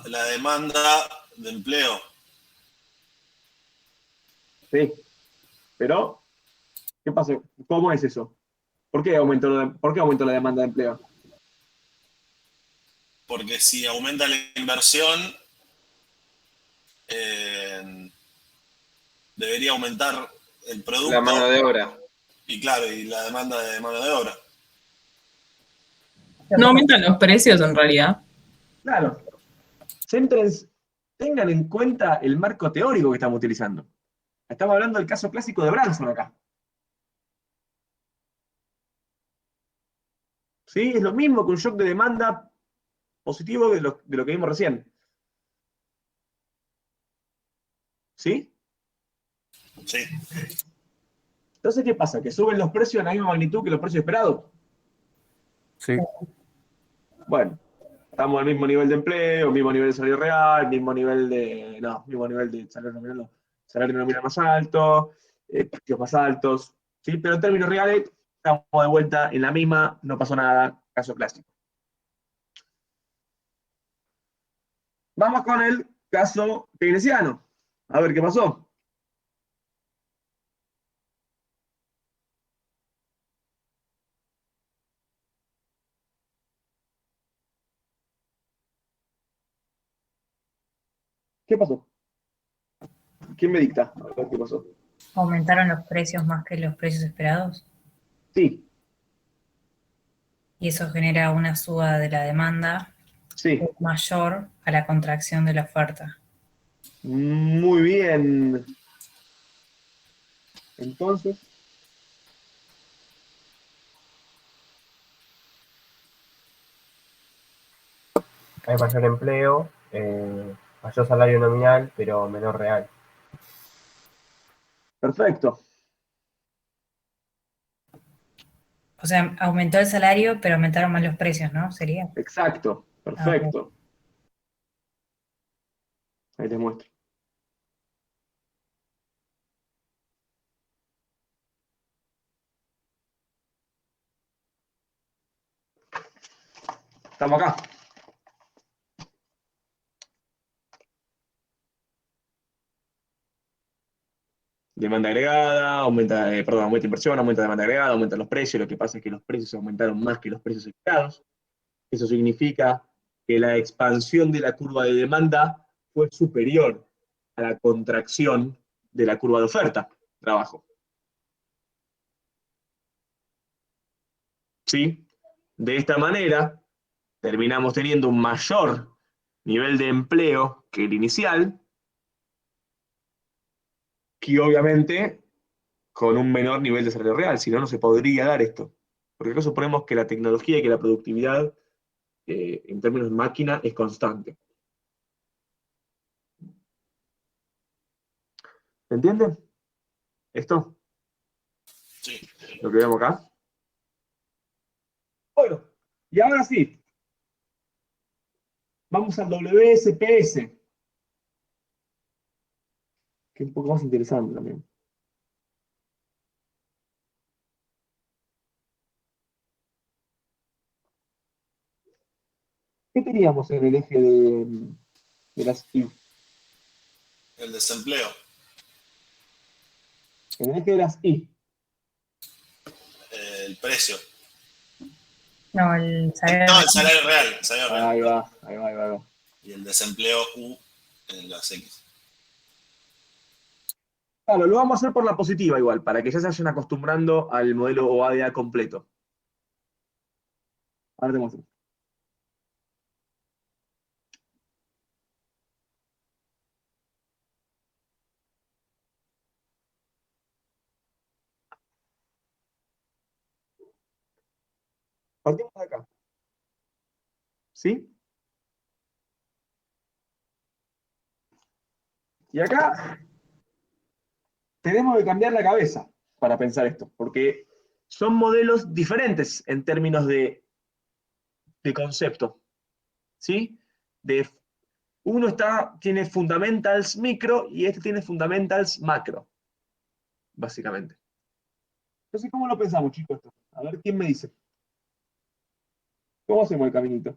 la demanda de empleo. Sí. Pero, ¿qué pasa? ¿Cómo es eso? ¿Por qué aumentó la demanda de empleo? Porque si aumenta la inversión, debería aumentar el producto. La mano de obra. Y claro, y la demanda de mano de obra. No aumentan los precios en realidad. Claro. Tengan en cuenta el marco teórico que estamos utilizando. Estamos hablando del caso clásico de Branson acá. ¿Sí? Es lo mismo que un shock de demanda positivo de lo que vimos recién. ¿Sí? Sí. Entonces, ¿qué pasa? ¿Que suben los precios en la misma magnitud que los precios esperados? Sí. Bueno, estamos al mismo nivel de empleo, mismo nivel de salario real, mismo nivel de salario nominal, no, salario nominal más alto, precios más altos, ¿sí? Pero en términos reales, estamos de vuelta en la misma, no pasó nada, caso clásico. Vamos con el caso keynesiano. A ver qué pasó. ¿Qué pasó? ¿Quién me dicta? A ver qué pasó. ¿Aumentaron los precios más que los precios esperados? Sí. Y eso genera una suba de la demanda mayor a la contracción de la oferta. Muy bien. Entonces, Hay mayor empleo, mayor salario nominal, pero menor real. perfecto. O sea, aumentó el salario, pero aumentaron más los precios, ¿no? Sería. Exacto, perfecto. Ahí les muestro. Estamos acá. Demanda agregada, aumenta inversión, aumenta demanda agregada, aumentan los precios. Lo que pasa es que los precios aumentaron más que los precios esperados. Eso significa que la expansión de la curva de demanda fue superior a la contracción de la curva de oferta, trabajo. ¿Sí? De esta manera, terminamos teniendo un mayor nivel de empleo que el inicial, que obviamente con un menor nivel de salario real, si no, no se podría dar esto. Porque acá suponemos que la tecnología y que la productividad en términos de máquina es constante. ¿Se entiende? ¿Esto? Sí. Lo que vemos acá. Bueno, y ahora sí. Vamos al WSPS, que es un poco más interesante también. ¿Qué teníamos en el eje de las I? El desempleo. En el eje de las I. El precio. No, el salario No, real. el salario real. El salario real. Ahí va, ahí va, ahí va, ahí va. Y el desempleo U en las X. Claro, lo vamos a hacer por la positiva igual, para que ya se vayan acostumbrando al modelo OADA completo. Ahora te muestro. Partimos de acá. ¿Sí? Y acá tenemos que cambiar la cabeza para pensar esto, porque son modelos diferentes en términos de concepto. ¿Sí? Uno tiene fundamentals micro y este tiene fundamentals macro, básicamente. Entonces, ¿cómo lo pensamos, chicos? Esto? A ver, ¿quién me dice? ¿Cómo hacemos el caminito?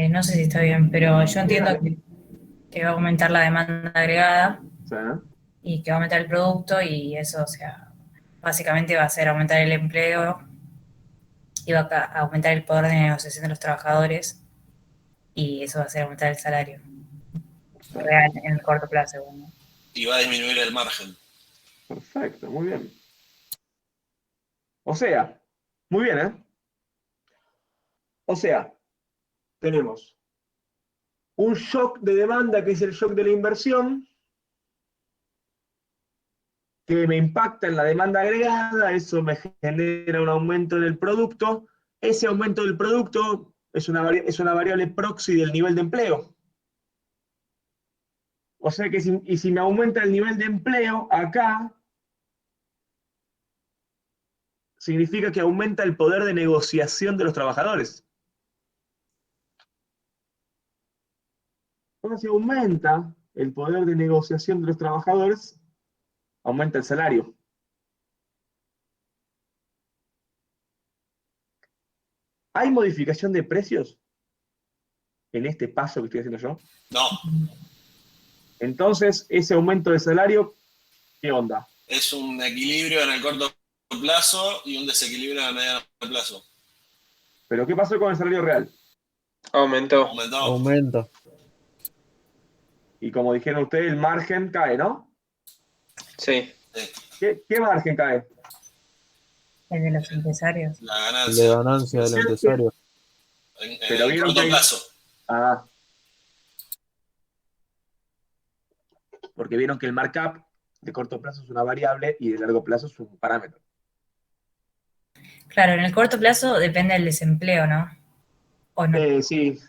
No sé si está bien, pero yo entiendo que va a aumentar la demanda agregada ¿Sí? y que va a aumentar el producto y eso, o sea, básicamente va a hacer aumentar el empleo y va a aumentar el poder de negociación de los trabajadores y eso va a hacer aumentar el salario real en el corto plazo. Bueno. Y va a disminuir el margen. Perfecto, muy bien. O sea, muy bien, ¿eh? O sea, tenemos un shock de demanda que es el shock de la inversión, que me impacta en la demanda agregada, eso me genera un aumento en el producto. Ese aumento del producto es una variable proxy del nivel de empleo. O sea que si me aumenta el nivel de empleo, acá significa que aumenta el poder de negociación de los trabajadores. Entonces, si aumenta el poder de negociación de los trabajadores, aumenta el salario. ¿Hay modificación de precios en este paso que estoy haciendo yo? No. Entonces, ese aumento de salario, ¿qué onda? Es un equilibrio en el corto plazo y un desequilibrio en el mediano plazo. ¿Pero qué pasó con el salario real? Aumentó. Aumenta. Y como dijeron ustedes, el margen cae, ¿no? Sí. ¿Qué margen cae? El de los empresarios. La La ganancia. ganancia del empresario. En Pero el vieron corto que plazo. Ah. Porque vieron que el markup de corto plazo es una variable y de largo plazo es un parámetro. Claro, en el corto plazo depende del desempleo, ¿no? ¿O no? Sí.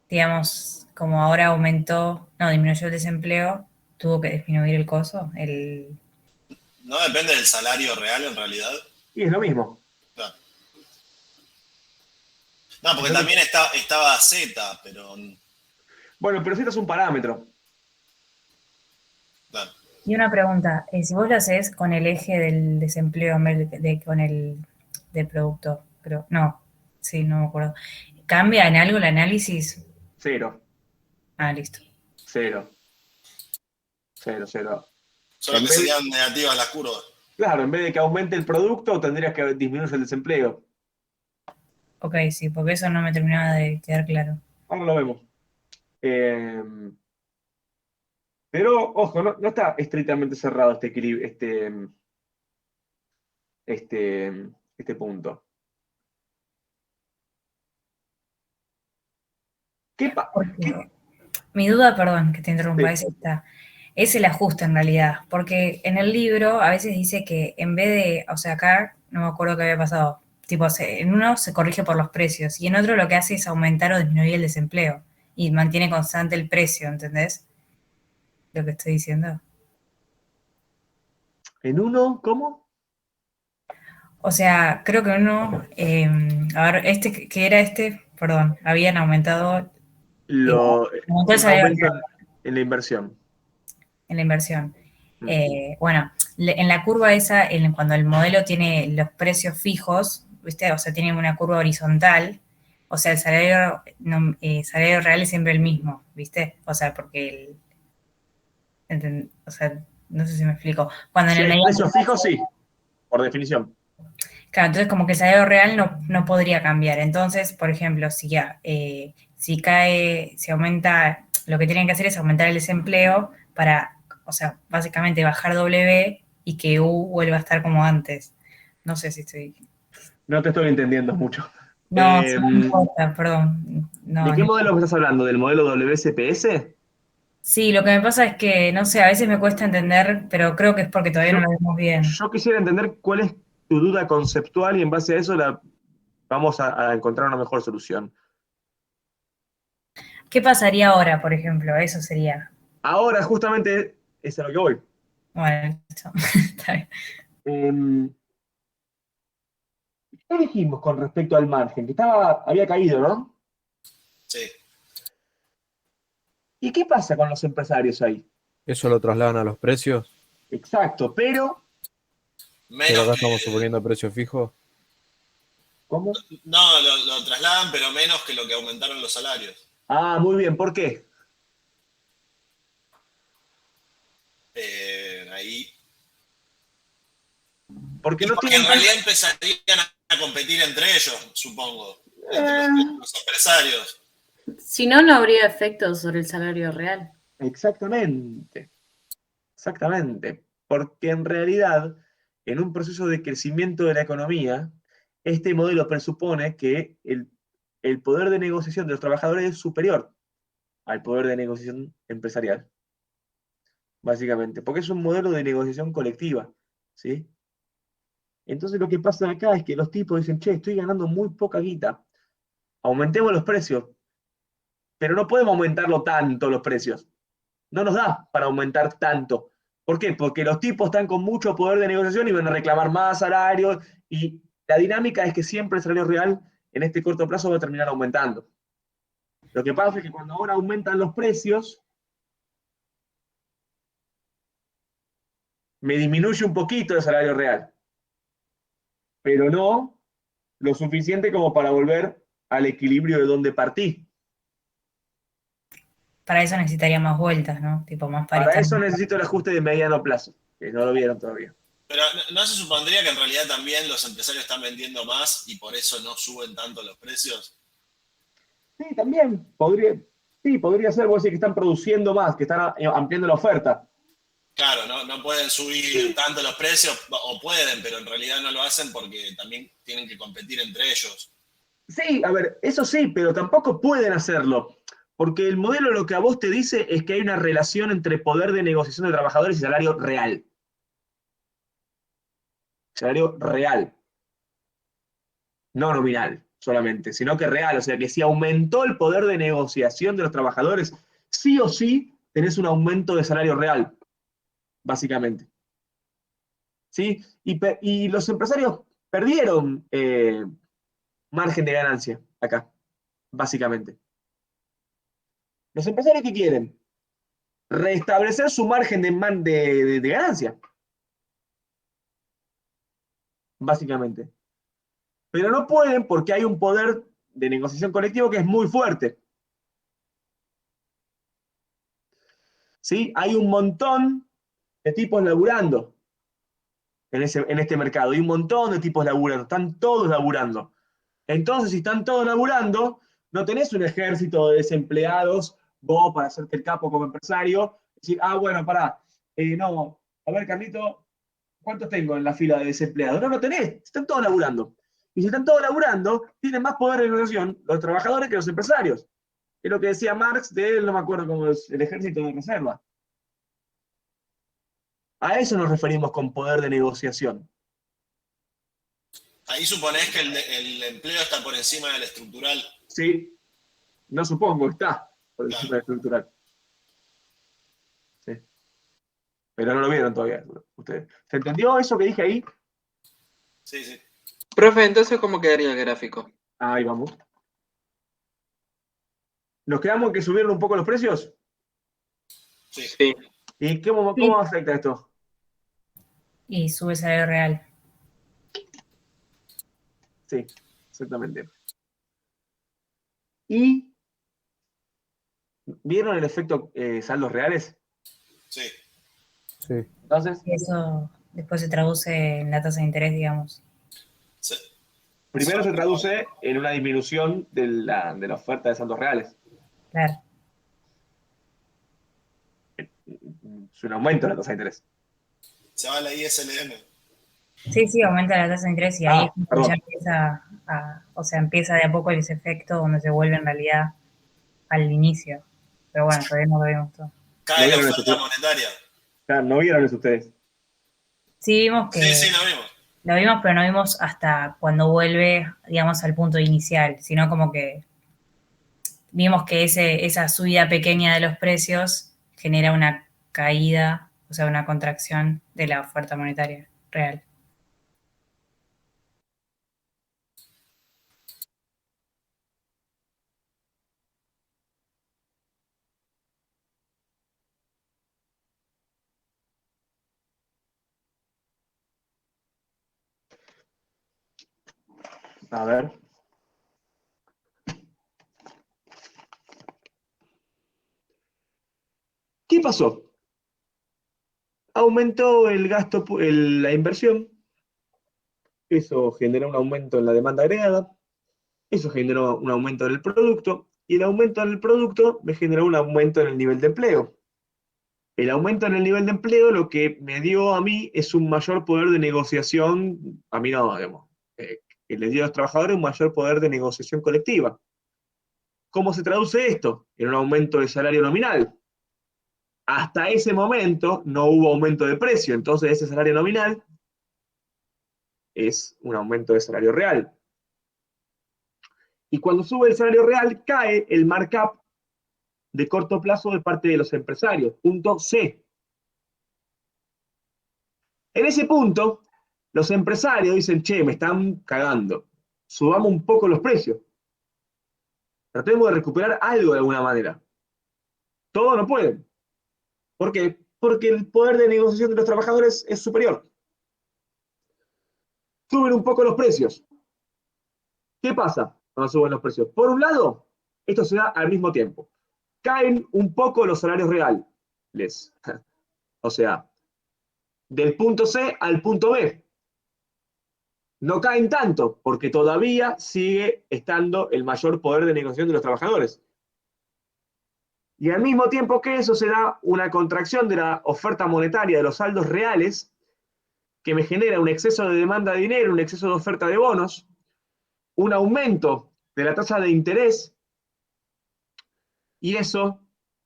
Digamos, como ahora disminuyó el desempleo, tuvo que disminuir el costo, No depende del salario real en realidad. Y es lo mismo. Claro. No, porque también estaba Z, pero. Bueno, pero Z es un parámetro. Claro. Y una pregunta, si vos lo haces con el eje del desempleo en vez con el del producto, creo, no, sí, no me acuerdo. ¿Cambia en algo el análisis? Cero. Ah, listo. Cero. Cero. Solo que serían negativas las curvas. Claro, en vez de que aumente el producto, tendrías que disminuir el desempleo. Ok, sí, porque eso no me terminaba de quedar claro. Ahora lo vemos. Pero, ojo, no está estrictamente cerrado este este punto. Porque mi duda, perdón que te interrumpa, Sí. es esta. Es el ajuste en realidad, porque en el libro a veces dice que en vez de, o sea, acá no me acuerdo qué había pasado, tipo, en uno se corrige por los precios y en otro lo que hace es aumentar o disminuir el desempleo y mantiene constante el precio, ¿entendés? Lo que estoy diciendo. ¿En uno? ¿Cómo? O sea, creo que uno, a ver, que era perdón, habían aumentado, aumentó el Un salario aumento real en la inversión. en la inversión. Bueno, en la curva esa, cuando el modelo tiene los precios fijos, ¿viste? O sea, tiene una curva horizontal, o sea, el salario real es siempre el mismo, ¿viste? O sea, porque o sea, no sé si me explico. Cuando en Si el hay mediano precios fijos, sí, por definición. Claro, entonces como que el salario real no podría cambiar. Entonces, por ejemplo, si aumenta, lo que tienen que hacer es aumentar el desempleo para, o sea, básicamente bajar W y que U vuelva a estar como antes. No sé si estoy... No te estoy entendiendo mucho. No, sí, no importa, perdón. ¿De No, qué modelo me estás hablando? ¿Del modelo WSPS? sí, lo que me pasa es que, no sé, a veces me cuesta entender, pero creo que es porque todavía no lo vemos bien. Yo quisiera entender cuál es tu duda conceptual y en base a eso vamos a encontrar una mejor solución. ¿Qué pasaría ahora, por ejemplo? Eso sería. Ahora, justamente, es a lo que voy. Bueno, listo. Está bien. ¿Qué dijimos con respecto al margen? Que había caído, ¿no? Sí. ¿Y qué pasa con los empresarios ahí? ¿Eso lo trasladan a los precios? Exacto, pero... Pero acá estamos suponiendo precio fijo. ¿Cómo? No, lo trasladan, pero menos que lo que aumentaron los salarios. Ah, muy bien, ¿por qué? Ahí. Porque no Porque tienen... en realidad empezarían a competir entre ellos, supongo. Entre los empresarios. Si no, no habría efectos sobre el salario real. Exactamente. Exactamente. Porque en realidad, en un proceso de crecimiento de la economía, este modelo presupone que el poder de negociación de los trabajadores es superior al poder de negociación empresarial. Básicamente. Porque es un modelo de negociación colectiva. ¿Sí? Entonces lo que pasa acá es que los tipos dicen, che, estoy ganando muy poca guita. Aumentemos los precios. Pero no podemos aumentarlo tanto los precios. No nos da para aumentar tanto. ¿Por qué? Porque los tipos están con mucho poder de negociación y van a reclamar más salarios y la dinámica es que siempre el salario real en este corto plazo va a terminar aumentando. Lo que pasa es que cuando ahora aumentan los precios, me disminuye un poquito el salario real, pero no lo suficiente como para volver al equilibrio de donde partí. Para eso necesitaría más vueltas, ¿no? Tipo más Para paritarias. eso necesito el ajuste de mediano plazo, que no lo vieron todavía. Pero ¿no se supondría que en realidad también los empresarios están vendiendo más y por eso no suben tanto los precios? Sí, también podría ser, vos decís que están produciendo más, que están ampliando la oferta. Claro, no pueden subir tanto los precios, o pueden, pero en realidad no lo hacen porque también tienen que competir entre ellos. Sí, a ver, eso sí, pero tampoco pueden hacerlo, porque el modelo lo que a vos te dice es que hay una relación entre poder de negociación de trabajadores y salario real. Salario real. No nominal solamente, sino que real. O sea que si aumentó el poder de negociación de los trabajadores, sí o sí tenés un aumento de salario real, básicamente. ¿Sí? Y los empresarios perdieron margen de ganancia acá, básicamente. ¿Los empresarios qué quieren? Restablecer su margen de ganancia, básicamente. Pero no pueden porque hay un poder de negociación colectivo que es muy fuerte. ¿Sí? Hay un montón de tipos laburando en este mercado. Hay un montón de tipos laburando. Están todos laburando. Entonces, si están todos laburando, no tenés un ejército de desempleados, vos para hacerte el capo como empresario, decir, bueno, pará, no, a ver, Carlito, ¿cuántos tengo en la fila de desempleados? No lo tenés, están todos laburando. Y si están todos laburando, tienen más poder de negociación los trabajadores que los empresarios. Es lo que decía Marx de, no me acuerdo cómo es, el ejército de reserva. A eso nos referimos con poder de negociación. Ahí suponés que el empleo está por encima del estructural. Sí, no supongo, está por encima del estructural. Sí. Pero no lo vieron todavía ustedes. ¿Se entendió eso que dije ahí? Sí, sí. Profe, entonces, ¿cómo quedaría el gráfico? Ahí vamos. ¿Nos quedamos en que subieron un poco los precios? Sí. ¿Y cómo afecta esto? Y sube el salario real. Sí, exactamente. ¿Y vieron el efecto saldos reales? Sí. Sí. Entonces, Y eso después se traduce en la tasa de interés, digamos. Sí. primero se traduce en una disminución de la oferta de saldos reales. Claro. Es un aumento de la tasa de interés. Se va a la ISLM. Sí, sí, aumenta la tasa de interés y ahí es cuando perdón. ya empieza de a poco ese efecto donde se vuelve en realidad al inicio. Pero bueno, todavía no lo vimos todo. Cae la vieron oferta eso? monetaria. Claro, no vieron eso ustedes. Sí, vimos que Sí, lo vimos. lo vimos, pero no vimos hasta cuando vuelve, digamos, al punto inicial, sino como que vimos que esa subida pequeña de los precios genera una caída, o sea, una contracción de la oferta monetaria real. A ver. ¿Qué pasó? Aumentó el gasto, la inversión. Eso generó un aumento en la demanda agregada. Eso generó un aumento en el producto. Y el aumento en el producto me generó un aumento en el nivel de empleo. El aumento en el nivel de empleo lo que me dio a mí es un mayor poder de negociación, a mí no, digamos, que le dio a los trabajadores un mayor poder de negociación colectiva. ¿Cómo se traduce esto? En un aumento del salario nominal. Hasta ese momento no hubo aumento de precio, entonces ese salario nominal es un aumento de salario real. Y cuando sube el salario real, cae el markup de corto plazo de parte de los empresarios, punto C. En ese punto, los empresarios dicen, che, me están cagando, subamos un poco los precios. Tratemos de recuperar algo de alguna manera. Todos no pueden. ¿Por qué? Porque el poder de negociación de los trabajadores es superior. Suben un poco los precios. ¿Qué pasa cuando suben los precios? Por un lado, esto se da al mismo tiempo. Caen un poco los salarios reales. O sea, del punto C al punto B. No caen tanto, porque todavía sigue estando el mayor poder de negociación de los trabajadores. Y al mismo tiempo que eso se da una contracción de la oferta monetaria de los saldos reales, que me genera un exceso de demanda de dinero, un exceso de oferta de bonos, un aumento de la tasa de interés, y eso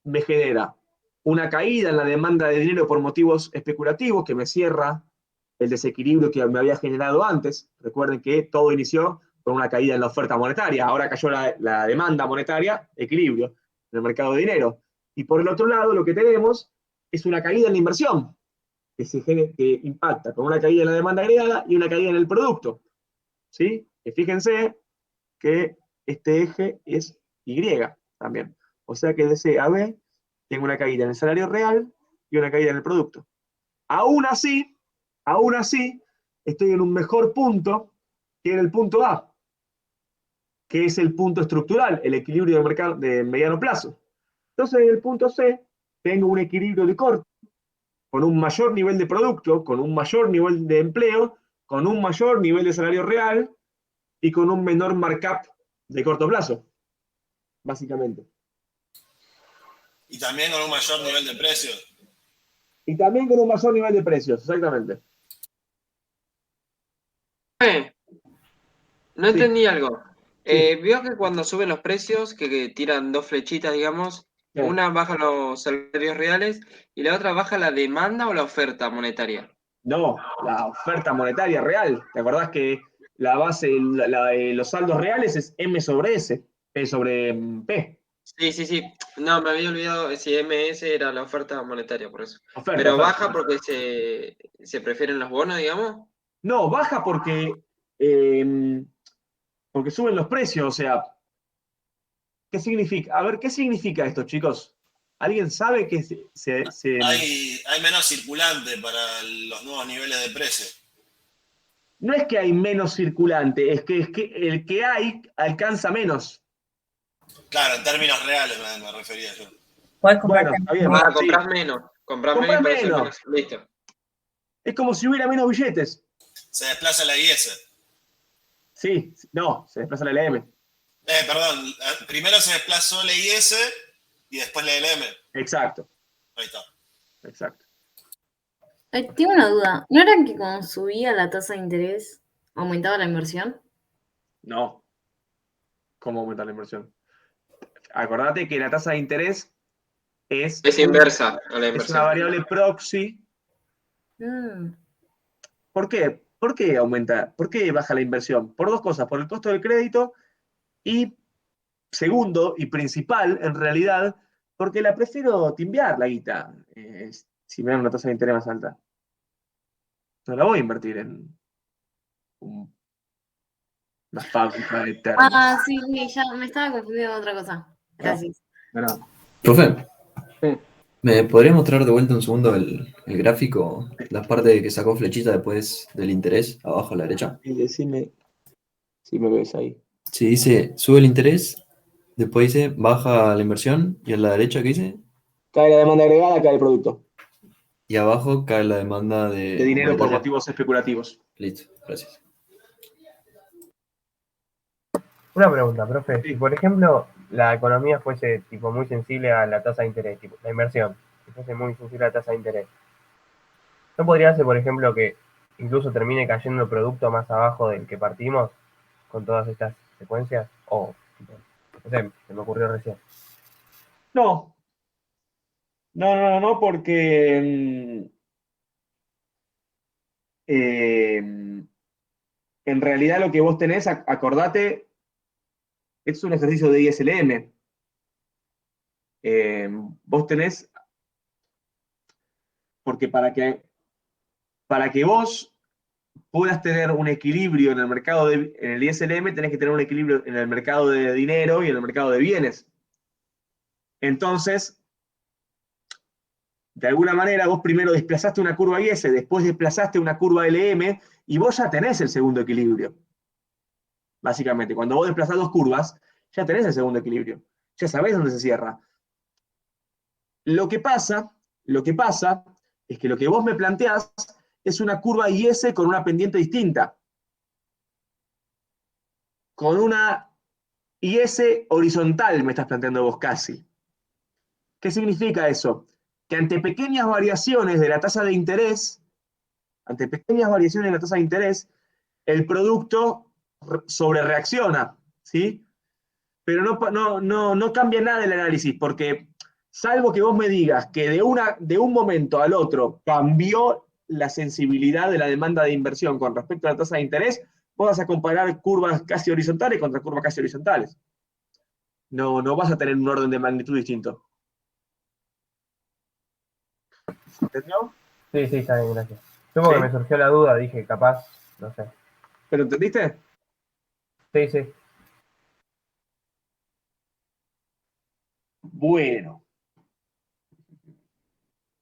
me genera una caída en la demanda de dinero por motivos especulativos que me cierra el desequilibrio que me había generado antes. Recuerden que todo inició con una caída en la oferta monetaria, ahora cayó la demanda monetaria, equilibrio en el mercado de dinero. Y por el otro lado, lo que tenemos es una caída en la inversión, que impacta con una caída en la demanda agregada y una caída en el producto. ¿Sí? Y fíjense que este eje es Y también. O sea que de C a B tengo una caída en el salario real y una caída en el producto. Aún así, estoy en un mejor punto que en el punto A, que es el punto estructural, el equilibrio del mercado de mediano plazo. Entonces, en el punto C, tengo un equilibrio de corto, con un mayor nivel de producto, con un mayor nivel de empleo, con un mayor nivel de salario real y con un menor markup de corto plazo, básicamente. Y también con un mayor nivel de precios. Y también con un mayor nivel de precios, exactamente. No entendí algo. Vio que cuando suben los precios, que tiran dos flechitas, digamos, Sí. una baja los salarios reales y la otra baja la demanda o la oferta monetaria. No, la oferta monetaria real. ¿Te acordás que la base, los saldos reales es M sobre S, P sobre P? Sí. No, me había olvidado si MS era la oferta monetaria, por eso. Oferta, Pero oferta. baja porque se prefieren los bonos, digamos. No, baja porque suben los precios, o sea, ¿qué significa? A ver, ¿qué significa esto, chicos? ¿Alguien sabe que Hay menos circulante para los nuevos niveles de precio. No es que hay menos circulante, es que el que hay alcanza menos. Claro, en términos reales me refería yo. Puedes comprar Bueno, está bien. Ah, sí. comprás menos. Comprás menos y por eso hay menos. Listo. Es como si hubiera menos billetes. Se desplaza la IS. Sí, no, se desplaza la LM. Perdón, primero se desplazó la IS y después la LM. Exacto. Ahí está. Exacto. Tengo una duda. ¿No era que cuando subía la tasa de interés aumentaba la inversión? No. ¿Cómo aumenta la inversión? Acordate que la tasa de interés es inversa a la es inversión. una variable proxy. ¿Por qué? ¿Por qué aumenta? ¿Por qué baja la inversión? Por dos cosas, por el costo del crédito y segundo y principal, en realidad, porque la prefiero timbiar la guita si me dan una tasa de interés más alta. No la voy a invertir en una fábrica de termos. Ah, sí, ya me estaba confundiendo con otra cosa. Gracias. No. Profe, Sí. ¿me podría mostrar de vuelta un segundo el gráfico? La parte que sacó flechita después del interés, abajo a la derecha. Y decime si me ves ahí. Sí, dice, sube el interés, después dice, baja la inversión, y a la derecha, ¿qué dice? Cae la demanda agregada, cae el producto. Y abajo cae la demanda De dinero por monetaria. motivos especulativos. Listo, gracias. Una pregunta, profe. Si, por ejemplo, la economía fuese tipo muy sensible a la tasa de interés, tipo la inversión, si fuese muy sensible a la tasa de interés, ¿no podría ser, por ejemplo, que incluso termine cayendo el producto más abajo del que partimos con todas estas secuencias? O, tipo, no sé, se me ocurrió recién. No. No, porque en realidad lo que vos tenés, acordate, es un ejercicio de ISLM. Vos tenés, porque para que vos puedas tener un equilibrio en el mercado en el ISLM, tenés que tener un equilibrio en el mercado de dinero y en el mercado de bienes. Entonces, de alguna manera, vos primero desplazaste una curva IS, después desplazaste una curva LM, y vos ya tenés el segundo equilibrio. Básicamente, cuando vos desplazás dos curvas, ya tenés el segundo equilibrio. Ya sabés dónde se cierra. Lo que pasa es que lo que vos me planteás es una curva IS con una pendiente distinta. Con una IS horizontal me estás planteando vos casi. ¿Qué significa eso? Que ante pequeñas variaciones de la tasa de interés, el producto sobre reacciona, ¿sí? Pero no cambia nada el análisis, porque salvo que vos me digas que de un momento al otro cambió la sensibilidad de la demanda de inversión con respecto a la tasa de interés, vos vas a comparar curvas casi horizontales contra curvas casi horizontales. No vas a tener un orden de magnitud distinto. ¿Entendió? Sí, está bien, gracias. Yo porque me surgió la duda, dije, capaz, no sé. ¿Pero entendiste? Sí. Bueno.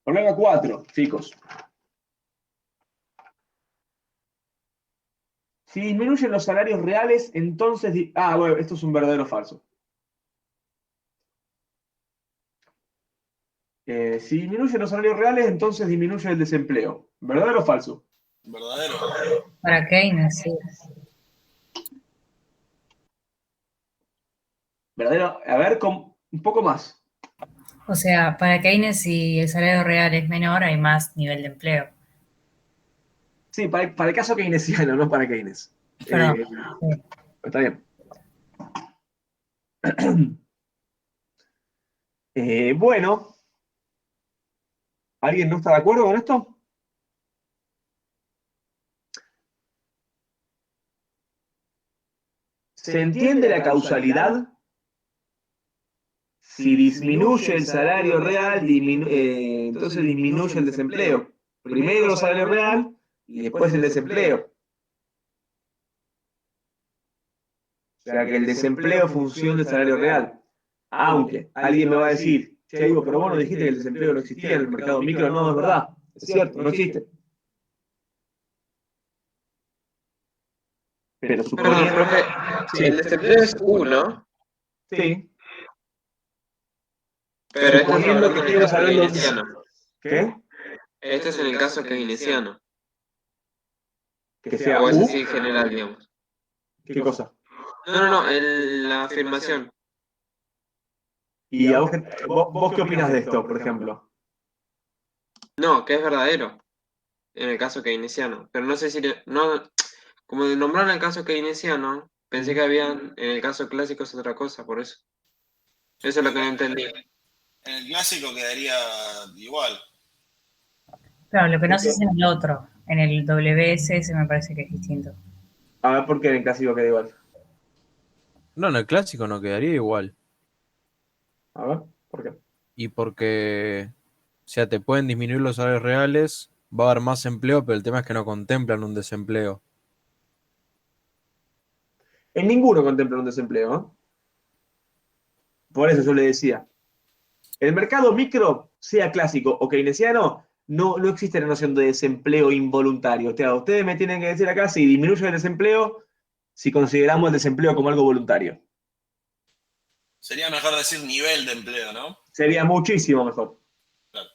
Problema 4, chicos. Si disminuyen los salarios reales, entonces... bueno, esto es un verdadero o falso. Si disminuyen los salarios reales, entonces disminuye el desempleo. ¿Verdadero o falso? Verdadero. Para Keynes, sí. Verdadero. A ver, con un poco más. O sea, para Keynes, si el salario real es menor, hay más nivel de empleo. Sí, para el caso keynesiano, no para Keynes. Perdón. Está bien. Bueno, ¿alguien no está de acuerdo con esto? ¿Se entiende la causalidad? Si disminuye el salario real, entonces disminuye el desempleo. Primero el salario real y después el desempleo. O sea que el desempleo es función del salario real. Aunque alguien me va a decir, che, Ivo, pero vos no dijiste que el desempleo no existía en el mercado micro. No, es verdad. Es cierto, no existe. Pero Perdón, suponiendo... profe, Sí. el desempleo es 1, Sí. pero esto es Suponiendo hablando que en el estemos caso hablando... keynesiano. ¿Qué? Esto es en el caso keynesiano. Que sea O es U. así en general, digamos. ¿Qué cosa? No, la afirmación. ¿Y a vos qué opinas de esto, por ejemplo? No, que es verdadero en el caso keynesiano. Pero no sé si... No, como nombraron el caso keynesiano, pensé que habían... En el caso clásico es otra cosa, por eso. Eso es lo que no entendí. En el clásico quedaría igual. Claro, lo que no sé es en el otro. En el WSS me parece que es distinto. A ver, ¿por qué en el clásico queda igual? No, en el clásico no quedaría igual. A ver, ¿por qué? Y porque, o sea, te pueden disminuir los salarios reales, va a haber más empleo, pero el tema es que no contemplan un desempleo. En ninguno contempla un desempleo, ¿no? Por eso yo le decía. El mercado micro, sea clásico o keynesiano, no existe la noción de desempleo involuntario. O sea, ustedes me tienen que decir acá si disminuye el desempleo, si consideramos el desempleo como algo voluntario. Sería mejor decir nivel de empleo, ¿no? Sería muchísimo mejor. Claro.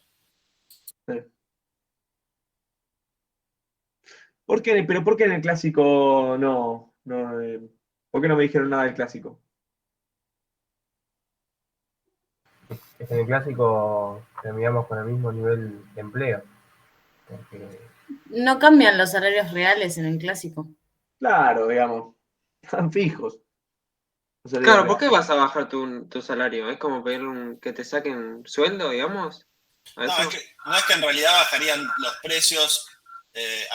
Sí. Pero ¿por qué en el clásico no? ¿Por qué no me dijeron nada del clásico? Es que en el clásico terminamos con el mismo nivel de empleo. Porque... No cambian los salarios reales en el clásico. Claro, digamos. Están fijos. Claro, ¿por qué vas a bajar tu salario? ¿Es como pedir que te saquen sueldo, digamos? No, es que en realidad bajarían los precios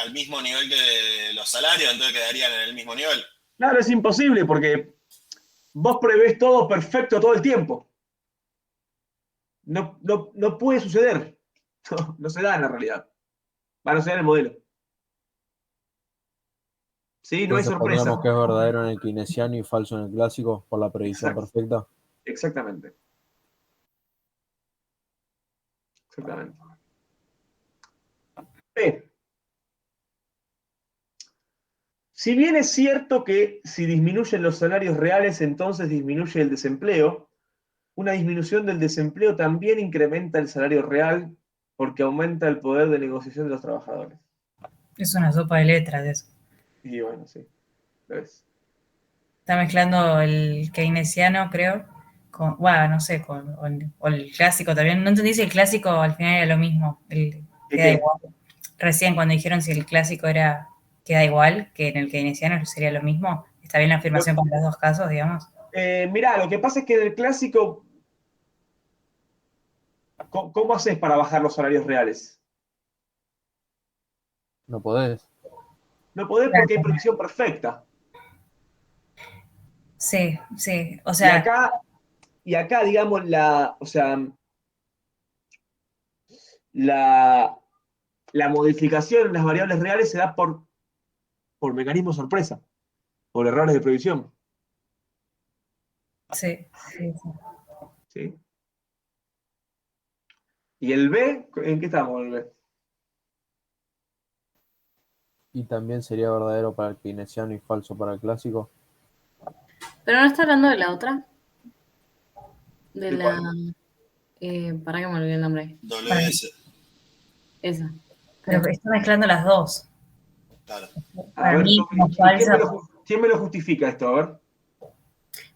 al mismo nivel que los salarios, entonces quedarían en el mismo nivel. Claro, es imposible porque vos prevés todo perfecto todo el tiempo. No puede suceder. No se da en la realidad. Va a no ser el modelo. Sí, no hay Entonces sorpresa. pondríamos que es verdadero en el keynesiano y falso en el clásico por la predicción perfecta. Exactamente. Si bien es cierto que si disminuyen los salarios reales, entonces disminuye el desempleo, una disminución del desempleo también incrementa el salario real porque aumenta el poder de negociación de los trabajadores. Es una sopa de letras eso. Y bueno, sí, lo es. Está mezclando el keynesiano, creo, con, bueno, no sé, o el clásico también. No entendí si el clásico al final era lo mismo. Queda igual. Recién cuando dijeron si el clásico queda igual que en el keynesiano sería lo mismo. ¿Está bien la afirmación para los dos casos, digamos? Mirá, lo que pasa es que en el clásico, ¿cómo haces para bajar los salarios reales? No podés. No podés porque hay previsión perfecta. Sí, o sea... Y acá digamos, la modificación en las variables reales se da por mecanismo sorpresa, por errores de previsión. Sí. ¿Sí? ¿Y el B? ¿En qué estamos en el B? Y también sería verdadero para el keynesiano y falso para el clásico. Pero no está hablando de la otra. ¿De la... para que me olvidé el nombre. WS. Esa. Pero está mezclando las dos. Claro. Para mí, como falsa. ¿Quién me lo justifica esto? A ver.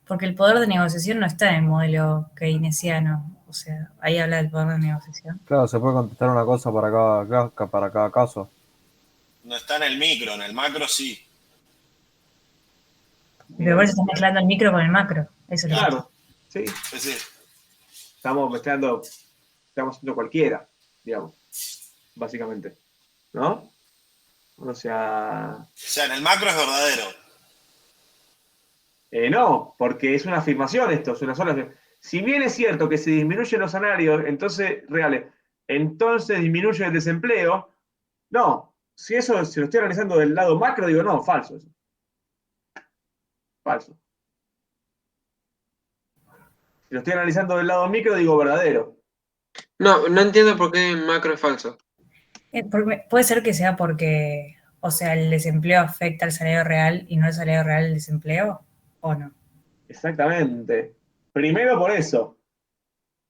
Porque el poder de negociación no está en el modelo keynesiano. O sea, ahí habla del poder de negociación. Claro, se puede contestar una cosa para cada caso. No está en el micro, en el macro sí. Pero por eso estás mezclando el micro con el macro. Eso es lo que Claro, sí. Sí, sí. Estamos mezclando, estamos haciendo cualquiera, digamos, básicamente. ¿No? O sea, O sea, en el macro es verdadero. no, porque es una afirmación esto, es una sola afirmación. Si bien es cierto que se disminuyen los salarios, entonces, reales, entonces disminuye el desempleo, no. Si eso se lo estoy analizando del lado macro, digo, no, falso eso. Falso. Si lo estoy analizando del lado micro, digo verdadero. No, no entiendo por qué el macro es falso. puede ser que sea porque, o sea, el desempleo afecta al salario real y no el salario real el desempleo, ¿o no? Exactamente. Primero por eso.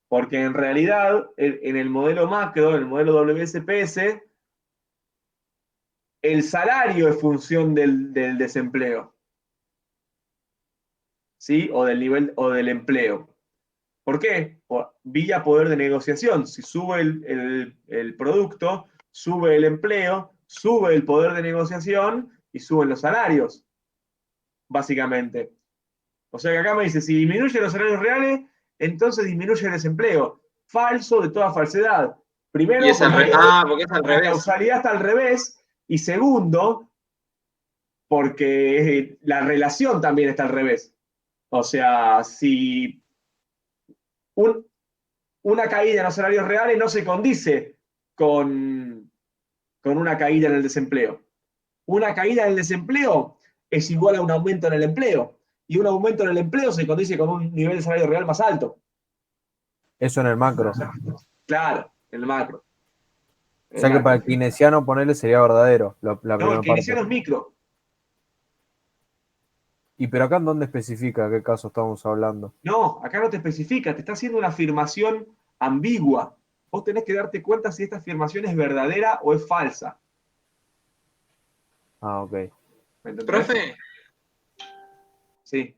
Porque en realidad, en el modelo macro, en el modelo WSPS, el salario es función del desempleo. ¿Sí? O del nivel, o del empleo. ¿Por qué? Vía poder de negociación. Si sube el producto, sube el empleo, sube el poder de negociación y suben los salarios, básicamente. O sea que acá me dice, si disminuyen los salarios reales, entonces disminuye el desempleo. Falso de toda falsedad. Primero, Y es porque porque es al la revés. causalidad está al revés. Y segundo, porque la relación también está al revés. O sea, si una caída en los salarios reales no se condice con una caída en el desempleo. Una caída en el desempleo es igual a un aumento en el empleo. Y un aumento en el empleo se condice con un nivel de salario real más alto. Eso en el macro. Claro, en el macro. O sea que para el keynesiano ponerle sería verdadero la No, primera el keynesiano parte. es micro. ¿Y pero acá en dónde especifica qué caso estamos hablando? No, acá no te especifica, te está haciendo una afirmación ambigua. Vos tenés que darte cuenta si esta afirmación es verdadera o es falsa. Ah, ok. ¿Me entendés? Profe, Sí.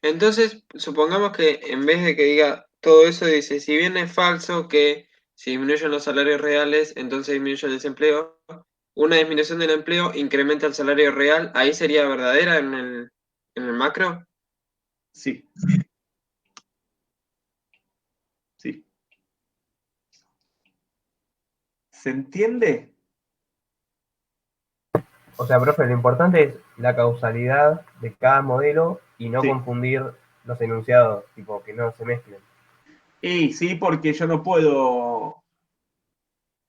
entonces supongamos que en vez de que diga todo eso, dice, si bien es falso que si disminuyen los salarios reales, entonces disminuye el desempleo, una disminución del empleo incrementa el salario real, ¿ahí sería verdadera en el macro? Sí. Sí. ¿Se entiende? O sea, profe, lo importante es la causalidad de cada modelo y no Sí. confundir los enunciados, tipo, que no se mezclen. Y sí, porque yo no puedo.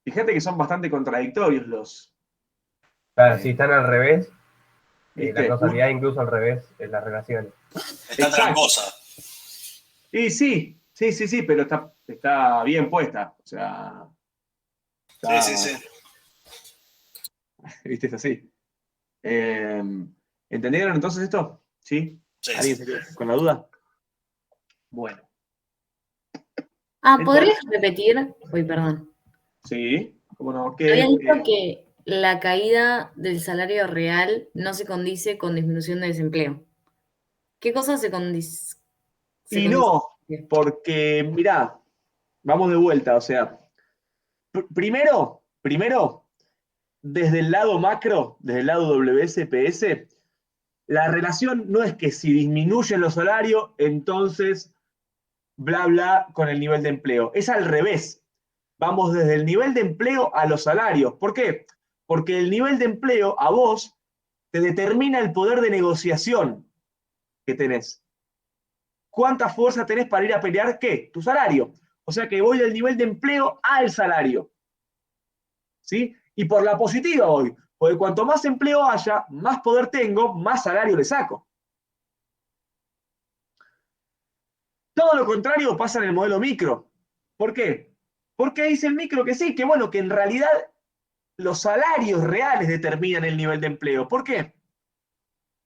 Fíjate que son bastante contradictorios los. Claro, si están al revés, la ¿Viste? causalidad incluso al revés en las relaciones. Está tramposa. Y sí, pero está bien puesta. O sea. Está, Sí. ¿Viste? Es así. ¿Entendieron entonces esto? ¿Sí? Sí, ¿Alguien se quedó con la duda? Bueno. ¿Podrías repetir? Uy, perdón. Sí, cómo no. Habías dicho que la caída del salario real no se condice con disminución de desempleo. ¿Qué cosa se condice? Y no, porque, mirá, vamos de vuelta, o sea, primero, desde el lado macro, desde el lado WSPS, la relación no es que si disminuyen los salarios, entonces bla, bla con el nivel de empleo. Es al revés. Vamos desde el nivel de empleo a los salarios. ¿Por qué? Porque el nivel de empleo a vos te determina el poder de negociación que tenés. ¿Cuánta fuerza tenés para ir a pelear qué? Tu salario. O sea que voy del nivel de empleo al salario. ¿Sí? Y por la positiva voy. Porque cuanto más empleo haya, más poder tengo, más salario le saco. Todo lo contrario pasa en el modelo micro. ¿Por qué? Porque dice el micro que sí, que bueno, que en realidad los salarios reales determinan el nivel de empleo. ¿Por qué?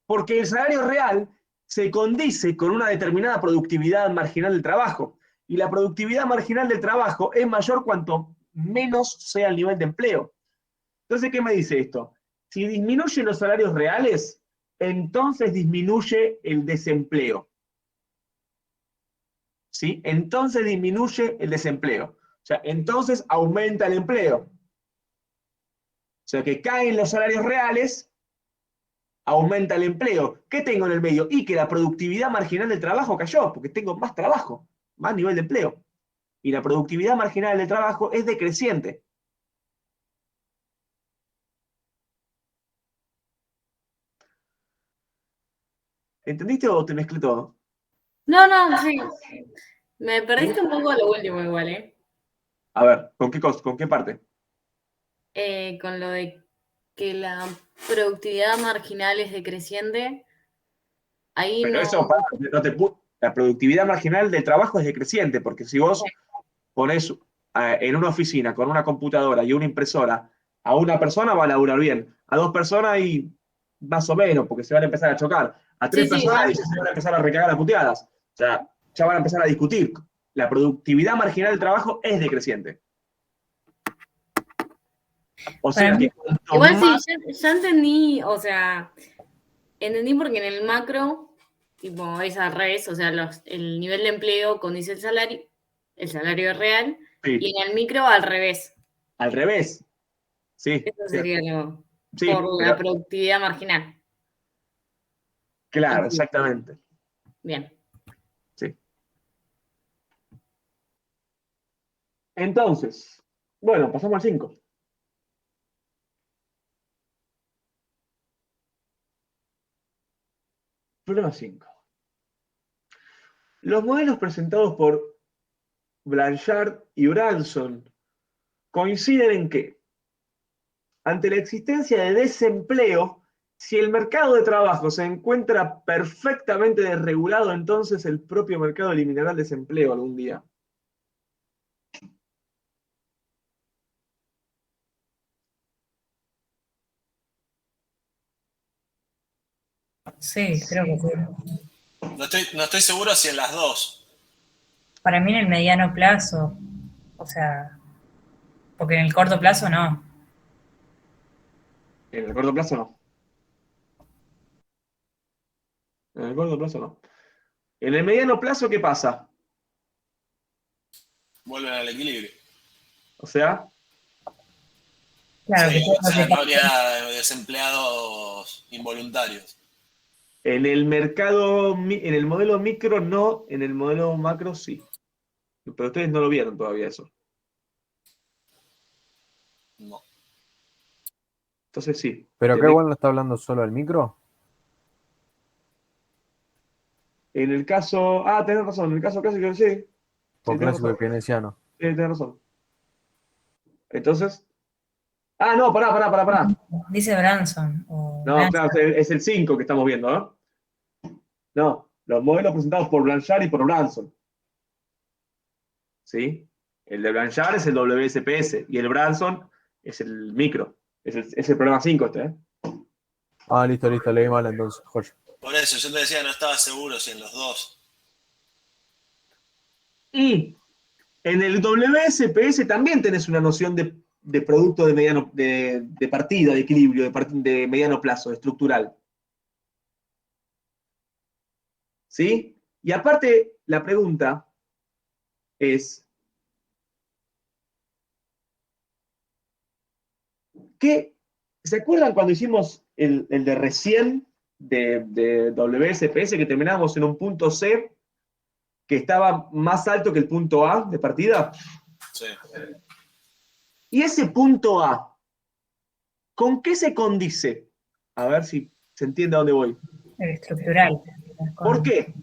Porque el salario real se condice con una determinada productividad marginal del trabajo. Y la productividad marginal del trabajo es mayor cuanto menos sea el nivel de empleo. Entonces, ¿qué me dice esto? Si disminuyen los salarios reales, entonces disminuye el desempleo. ¿Sí? Entonces disminuye el desempleo. O sea, entonces aumenta el empleo. sea que caen los salarios reales, aumenta el empleo. ¿Qué tengo en el medio? Y que la productividad marginal del trabajo cayó, porque tengo más trabajo, más nivel de empleo. Y la productividad marginal del trabajo es decreciente. ¿Entendiste o te mezclé todo? No, sí. Me perdiste un poco a lo último igual, ¿eh? A ver, ¿con qué parte? Con lo de que la productividad marginal es decreciente, ahí Pero no. eso, la productividad marginal del trabajo es decreciente, porque si vos pones en una oficina con una computadora y una impresora, a una persona va a laburar bien, a dos personas y más o menos, porque se van a empezar a chocar, a tres personas y se van a empezar a recagar las puteadas, o sea, ya van a empezar a discutir. La productividad marginal del trabajo es decreciente. O sea que Igual sí, ya entendí, o sea, entendí porque en el macro, tipo, es al revés, o sea, el nivel de empleo condice el salario real, sí. Y en el micro al revés. Al revés. Sí. Eso sería lo, sí, por la productividad marginal. Claro, exactamente. Bien. Sí. Entonces, bueno, pasamos al 5. Problema 5. Los modelos presentados por Blanchard y Branson coinciden en que, ante la existencia de desempleo, si el mercado de trabajo se encuentra perfectamente desregulado, entonces el propio mercado eliminará el desempleo algún día. Sí, creo que sí. No estoy seguro si en las dos. Para mí en el mediano plazo, o sea, porque en el corto plazo no. En el corto plazo no. En el corto plazo no. En el mediano plazo, ¿qué pasa? Vuelven al equilibrio. O sea, Claro, sí, o sea, no habría desempleados involuntarios. en el mercado, en el modelo micro no, en el modelo macro sí. Pero ustedes no lo vieron todavía eso. No. Entonces sí. ¿Pero qué bueno está hablando solo del micro? En el caso. Ah, tenés razón. En el caso clásico sí. Sí, Por tenés clásico y razón. keynesiano. Sí, tenés razón. Entonces. Ah, no, pará. Dice Branson. O No, claro, es el 5 que estamos viendo, ¿no? No, los modelos presentados por Blanchard y por Branson. ¿Sí? El de Blanchard es el WSPS y el Branson es el micro. Es el problema 5 este, ¿eh? Ah, listo, leí mal entonces, joya. Por eso, yo te decía, no estaba seguro si en los dos. Y en el WSPS también tenés una noción de producto de mediano, de partida, de equilibrio, de mediano plazo, estructural. ¿Sí? Y aparte, la pregunta es, ¿se acuerdan cuando hicimos el de recién de WSPS que terminamos en un punto C que estaba más alto que el punto A de partida? Sí. Y ese punto A, ¿con qué se condice? A ver si se entiende a dónde voy. el estructural. ¿Por qué?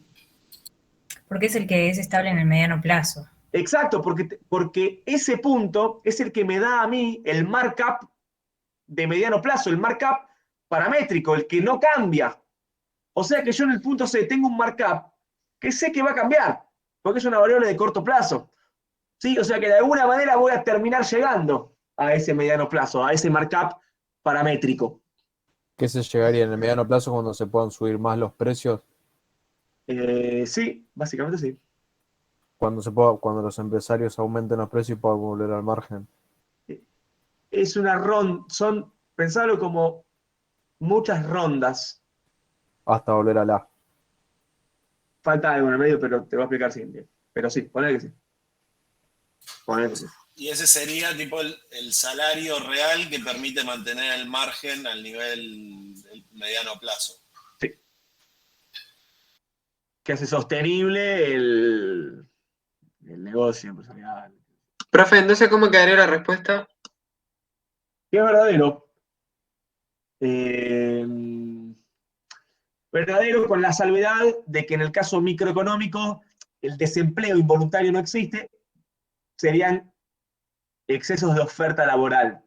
Porque es el que es estable en el mediano plazo. Exacto, porque ese punto es el que me da a mí el markup de mediano plazo, el markup paramétrico, el que no cambia. O sea que yo en el punto C tengo un markup que sé que va a cambiar, porque es una variable de corto plazo. ¿Sí? O sea que de alguna manera voy a terminar llegando a ese mediano plazo, a ese markup paramétrico. ¿Qué se llegaría en el mediano plazo cuando se puedan subir más los precios? Sí, básicamente sí. Cuando los empresarios aumenten los precios y puedan volver al margen. Es una ronda, pensarlo como muchas rondas. Hasta volver a la. Falta algo en el medio, pero te voy a explicar siguiente. Pero sí, ponele que sí. Ponele que sí. Y ese sería tipo el salario real que permite mantener el margen al nivel del mediano plazo. Sí. Que hace sostenible el negocio empresarial. Profe, entonces, ¿cómo quedaría la respuesta? Que es verdadero. Verdadero con la salvedad de que en el caso microeconómico el desempleo involuntario no existe, serían excesos de oferta laboral.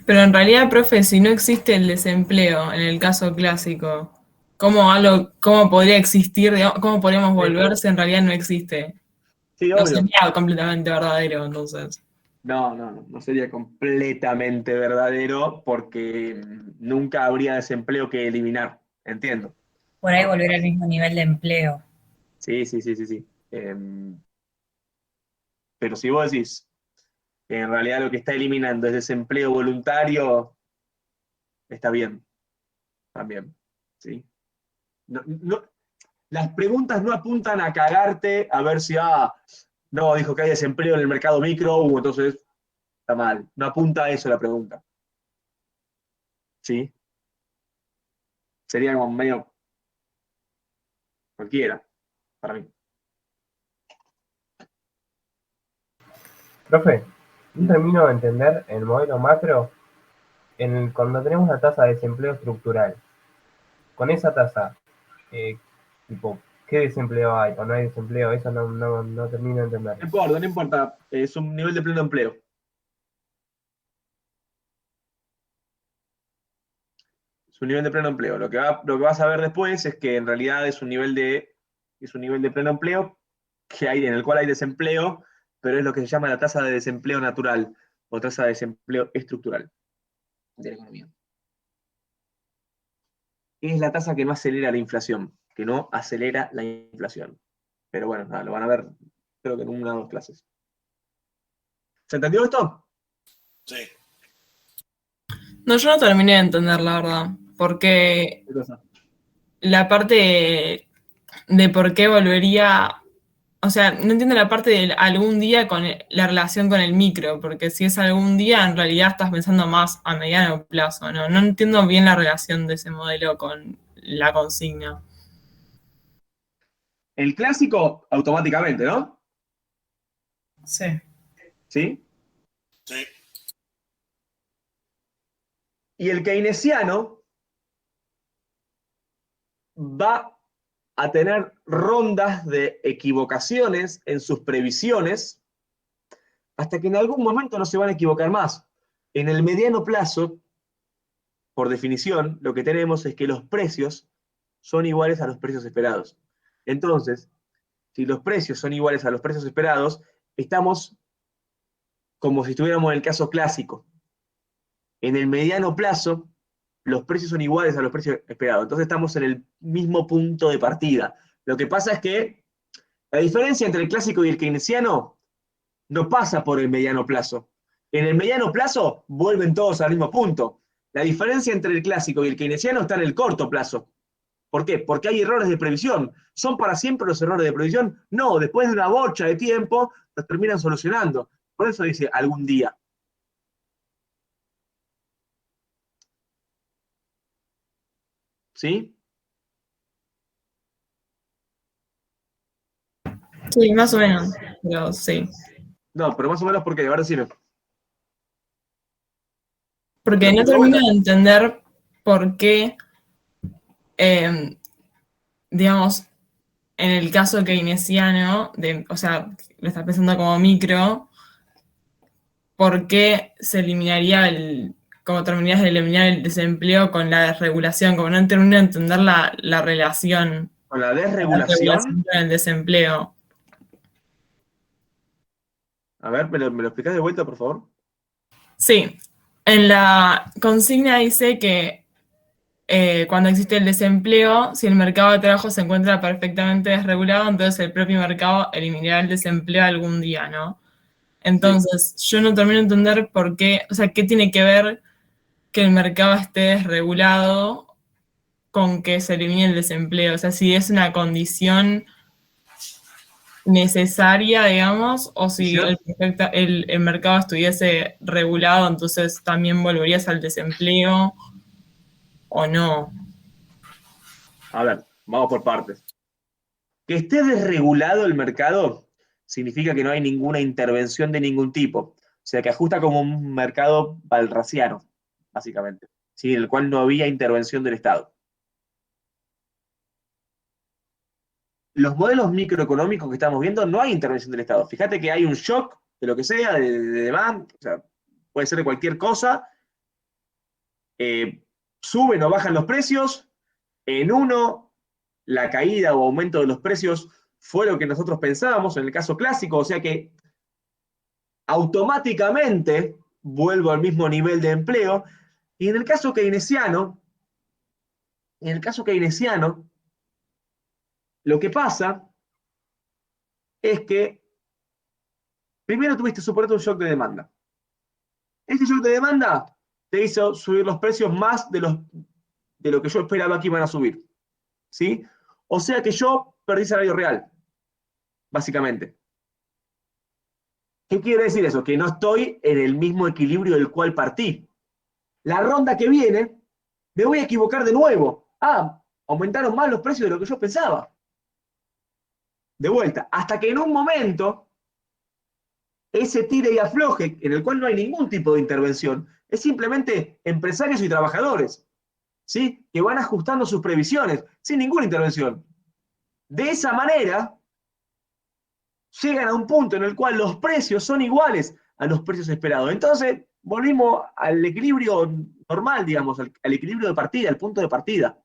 Pero en realidad, profe, si no existe el desempleo en el caso clásico, ¿cómo podría existir, digamos, cómo podríamos volver si en realidad no existe? Sí, No obvio. sería completamente verdadero, entonces. No sería completamente verdadero porque nunca habría desempleo que eliminar, entiendo. Por ahí volver al mismo nivel de empleo. Sí. Pero si vos decís que en realidad lo que está eliminando es desempleo voluntario, está bien, también, ¿sí? Las preguntas no apuntan a cagarte a ver si, no, dijo que hay desempleo en el mercado micro, entonces está mal. No apunta a eso la pregunta. ¿Sí? Sería como medio cualquiera, para mí. Profe, no termino de entender el modelo macro cuando tenemos una tasa de desempleo estructural. Con esa tasa, tipo, ¿qué desempleo hay o no hay desempleo? Eso no termino de entender. No importa, es un nivel de pleno empleo. Es un nivel de pleno empleo. Lo que vas a ver después es que en realidad es un nivel de pleno empleo en el cual hay desempleo, pero es lo que se llama la tasa de desempleo natural o tasa de desempleo estructural de la economía. Es la tasa que no acelera la inflación, que no acelera la inflación. Pero bueno, nada, lo van a ver creo que en una o dos clases. ¿Se entendió esto? Sí. No, yo no terminé de entender, la verdad, porque ¿Qué cosa? la parte de por qué volvería, o sea, no entiendo la parte de algún día con la relación con el micro, porque si es algún día, en realidad estás pensando más a mediano plazo, ¿no? No entiendo bien la relación de ese modelo con la consigna. El clásico, automáticamente, ¿no? Sí. ¿Sí? Sí. Y el keynesiano va a tener rondas de equivocaciones en sus previsiones hasta que en algún momento no se van a equivocar más. En el mediano plazo, por definición, lo que tenemos es que los precios son iguales a los precios esperados. Entonces, si los precios son iguales a los precios esperados, estamos como si estuviéramos en el caso clásico. En el mediano plazo, los precios son iguales a los precios esperados. Entonces estamos en el mismo punto de partida. Lo que pasa es que la diferencia entre el clásico y el keynesiano no pasa por el mediano plazo. En el mediano plazo vuelven todos al mismo punto. La diferencia entre el clásico y el keynesiano está en el corto plazo. ¿Por qué? Porque hay errores de previsión. ¿Son para siempre los errores de previsión? No, después de una bocha de tiempo los terminan solucionando. Por eso dice algún día. ¿Sí? Sí, más o menos, pero sí. No, pero más o menos porque ahora sirve. Porque no termino de entender por qué, digamos, en el caso keynesiano, o sea, lo estás pensando como micro, ¿por qué se eliminaría como terminarías de eliminar el desempleo con la desregulación? Como no termino de entender la relación. ¿Con la La desregulación? con el desempleo. A ver, ¿me lo explicás de vuelta, por favor? Sí, en la consigna dice que cuando existe el desempleo, si el mercado de trabajo se encuentra perfectamente desregulado, entonces el propio mercado eliminará el desempleo algún día, ¿no? Entonces, yo no termino de entender por qué, o sea, qué tiene que ver que el mercado esté desregulado con que se elimine el desempleo, o sea, si es una condición necesaria, digamos, o si el mercado estuviese regulado, entonces también volverías al desempleo o no. A ver, vamos por partes. Que esté desregulado el mercado significa que no hay ninguna intervención de ningún tipo. O sea, que ajusta como un mercado balraciano, básicamente, ¿sí? En el cual no había intervención del Estado. Los modelos microeconómicos que estamos viendo no hay intervención del Estado. Fíjate que hay un shock de lo que sea, de demand, o sea, puede ser de cualquier cosa, suben o bajan los precios, en uno la caída o aumento de los precios fue lo que nosotros pensábamos en el caso clásico, o sea que automáticamente vuelvo al mismo nivel de empleo, y en el caso keynesiano, lo que pasa es que primero tuviste suponete un shock de demanda. Este shock de demanda te hizo subir los precios más de lo que yo esperaba que iban a subir. ¿Sí? O sea que yo perdí salario real, básicamente. ¿Qué quiere decir eso? Que no estoy en el mismo equilibrio del cual partí. La ronda que viene, me voy a equivocar de nuevo. Ah, aumentaron más los precios de lo que yo pensaba. De vuelta, hasta que en un momento, ese tire y afloje, en el cual no hay ningún tipo de intervención, es simplemente empresarios y trabajadores, ¿sí? Que van ajustando sus previsiones, sin ninguna intervención. De esa manera, llegan a un punto en el cual los precios son iguales a los precios esperados. Entonces, volvimos al equilibrio normal, digamos, al equilibrio de partida, al punto de partida.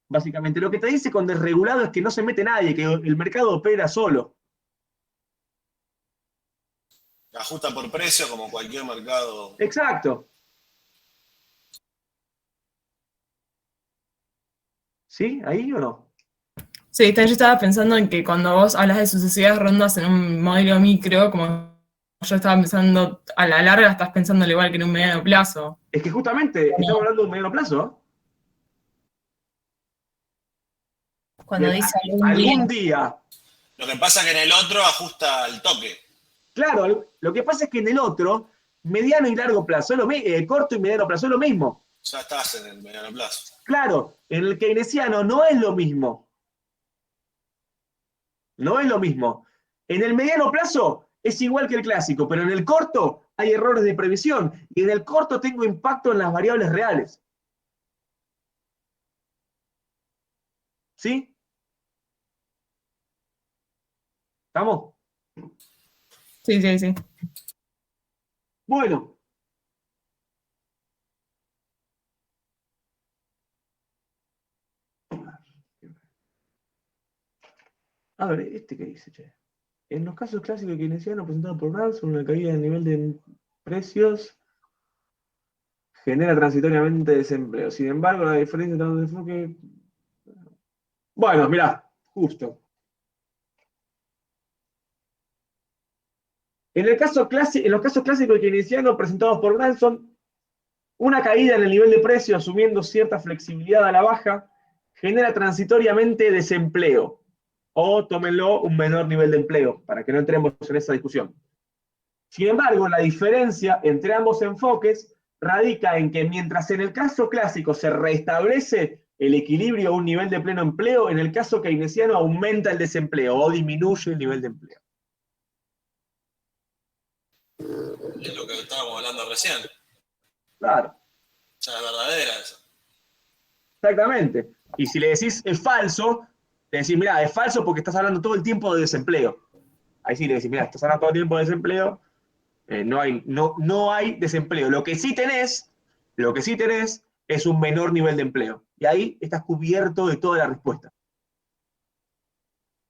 Básicamente, lo que te dice con desregulado es que no se mete nadie, que el mercado opera solo. Ajusta por precio como cualquier mercado. Exacto. ¿Sí? ¿Ahí o no? Sí, yo estaba pensando en que cuando vos hablas de sucesivas rondas en un modelo micro, como yo estaba pensando, a la larga estás pensando igual que en un mediano plazo. Es que justamente estamos hablando de un mediano plazo. Cuando dice algún día. Lo que pasa es que en el otro ajusta al toque. Claro, lo que pasa es que en el otro, mediano y largo plazo, corto y mediano plazo es lo mismo. Ya estás en el mediano plazo. Claro, en el keynesiano no es lo mismo. No es lo mismo. En el mediano plazo es igual que el clásico, pero en el corto hay errores de previsión y en el corto tengo impacto en las variables reales. ¿Sí? ¿Estamos? Sí, sí, sí. Bueno. A ver, ¿qué dice, che? En los casos clásicos keynesianos presentados por Ransom, una caída del nivel de precios genera transitoriamente desempleo. Sin embargo, la diferencia entre los enfoques... Bueno, mirá, justo. En los casos clásicos keynesianos presentados por Ransom, una caída en el nivel de precio asumiendo cierta flexibilidad a la baja genera transitoriamente desempleo. O tómenlo un menor nivel de empleo, para que no entremos en esa discusión. Sin embargo, la diferencia entre ambos enfoques radica en que mientras en el caso clásico se restablece el equilibrio a un nivel de pleno empleo, en el caso keynesiano aumenta el desempleo o disminuye el nivel de empleo. Es lo que estábamos hablando recién. Claro. Ya es verdadera eso. Exactamente. Y si le decís es falso, le decís, mira, es falso porque estás hablando todo el tiempo de desempleo. Ahí sí le decís, mira, estás hablando todo el tiempo de desempleo, no hay desempleo. Lo que sí tenés es un menor nivel de empleo. Y ahí estás cubierto de toda la respuesta.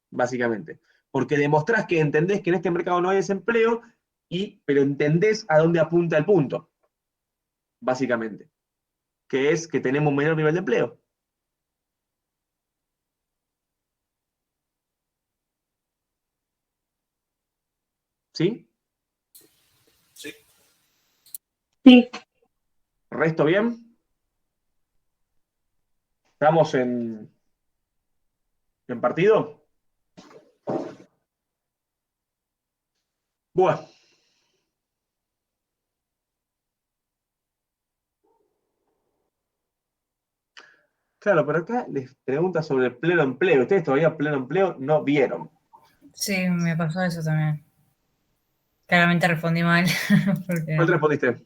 Básicamente. Porque demostrás que entendés que en este mercado no hay desempleo, pero entendés a dónde apunta el punto. Básicamente. Que es que tenemos un menor nivel de empleo. ¿Sí? Sí. Sí. ¿Resto bien? ¿Estamos en partido? Bueno. Claro, pero acá les pregunta sobre el pleno empleo. Ustedes todavía pleno empleo no vieron. Sí, me pasó eso también. Claramente respondí mal. Porque ¿Cuál respondiste?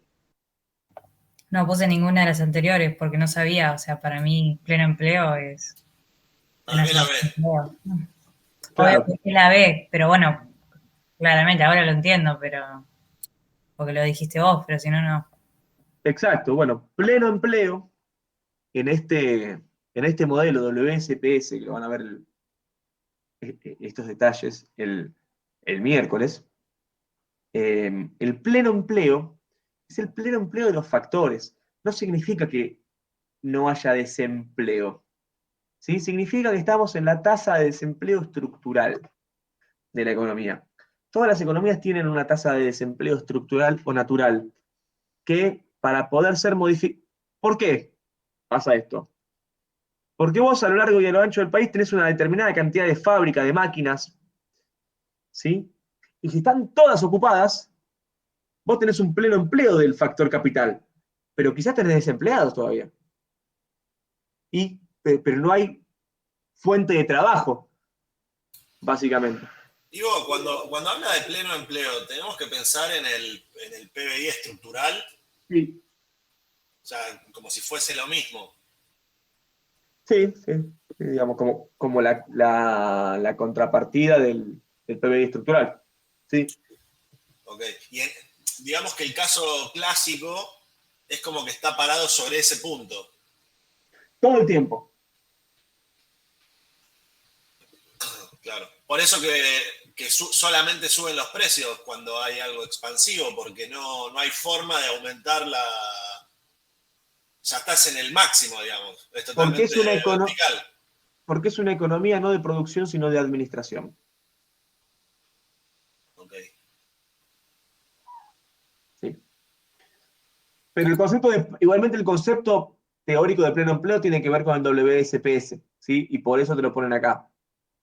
no puse ninguna de las anteriores porque no sabía. O sea, para mí, pleno empleo es. Para mí la B. Claro. Obvio que es la B, pero bueno, claramente ahora lo entiendo, pero. Porque lo dijiste vos, pero si no, no. Exacto. Bueno, pleno empleo en este modelo WSPS, que lo van a ver estos detalles el miércoles. El pleno empleo es el pleno empleo de los factores. No significa que no haya desempleo. ¿Sí? Significa que estamos en la tasa de desempleo estructural de la economía. Todas las economías tienen una tasa de desempleo estructural o natural, que para poder ser modificada. ¿Por qué pasa esto? Porque vos a lo largo y a lo ancho del país tenés una determinada cantidad de fábricas, de máquinas, ¿sí? Y si están todas ocupadas, vos tenés un pleno empleo del factor capital, pero quizás tenés desempleados todavía. Pero no hay fuente de trabajo, básicamente. Digo, cuando habla de pleno empleo, tenemos que pensar en el PBI estructural. Sí. O sea, como si fuese lo mismo. Sí. Digamos, como la contrapartida del PBI estructural. Sí. Ok. Y digamos que el caso clásico es como que está parado sobre ese punto. Todo el tiempo. Claro. Por eso que solamente suben los precios cuando hay algo expansivo, porque no hay forma de aumentar la. Ya estás en el máximo, digamos. Es totalmente vertical. Porque es una economía no de producción, sino de administración. Ok. Sí. Pero igualmente el concepto teórico de pleno empleo tiene que ver con el WSPS, ¿sí? Y por eso te lo ponen acá.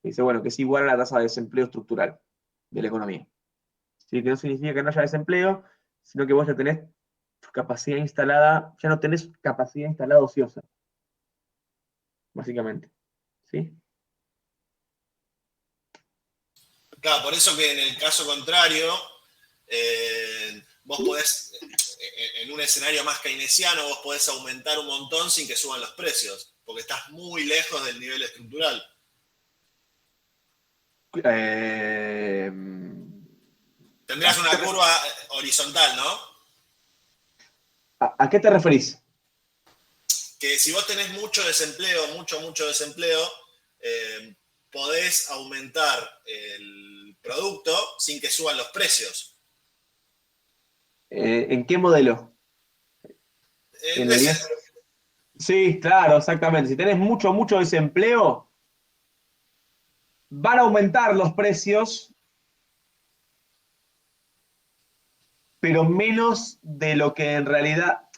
Dice, bueno, que es igual a la tasa de desempleo estructural de la economía. ¿Sí? Que no significa que no haya desempleo, sino que vos ya tenés tu capacidad instalada, ya no tenés capacidad instalada ociosa, básicamente. ¿Sí? Claro, por eso que en el caso contrario, vos podés, en un escenario más keynesiano, vos podés aumentar un montón sin que suban los precios, porque estás muy lejos del nivel estructural. Tendrías una curva horizontal, ¿no? ¿A qué te referís? Que si vos tenés mucho desempleo, mucho desempleo, podés aumentar el producto sin que suban los precios. ¿En qué modelo? ¿En el 10? Sí, claro, exactamente. Si tenés mucho desempleo, van a aumentar los precios, pero menos de lo que en realidad.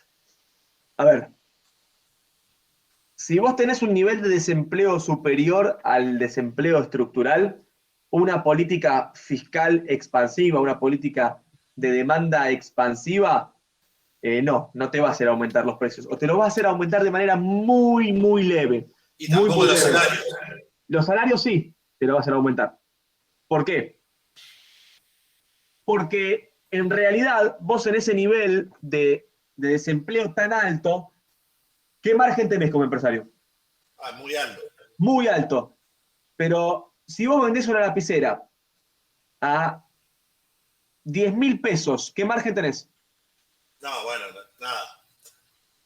A ver, si vos tenés un nivel de desempleo superior al desempleo estructural, una política fiscal expansiva, una política de demanda expansiva, no te va a hacer aumentar los precios. O te lo va a hacer aumentar de manera muy leve. Y tampoco los leve. salarios. Los salarios sí, te lo va a hacer aumentar. ¿Por qué? Porque en realidad vos en ese nivel de desempleo tan alto, ¿qué margen tenés como empresario? Muy alto. Muy alto. Pero si vos vendés una lapicera a 10.000 pesos, ¿qué margen tenés? No, bueno, nada.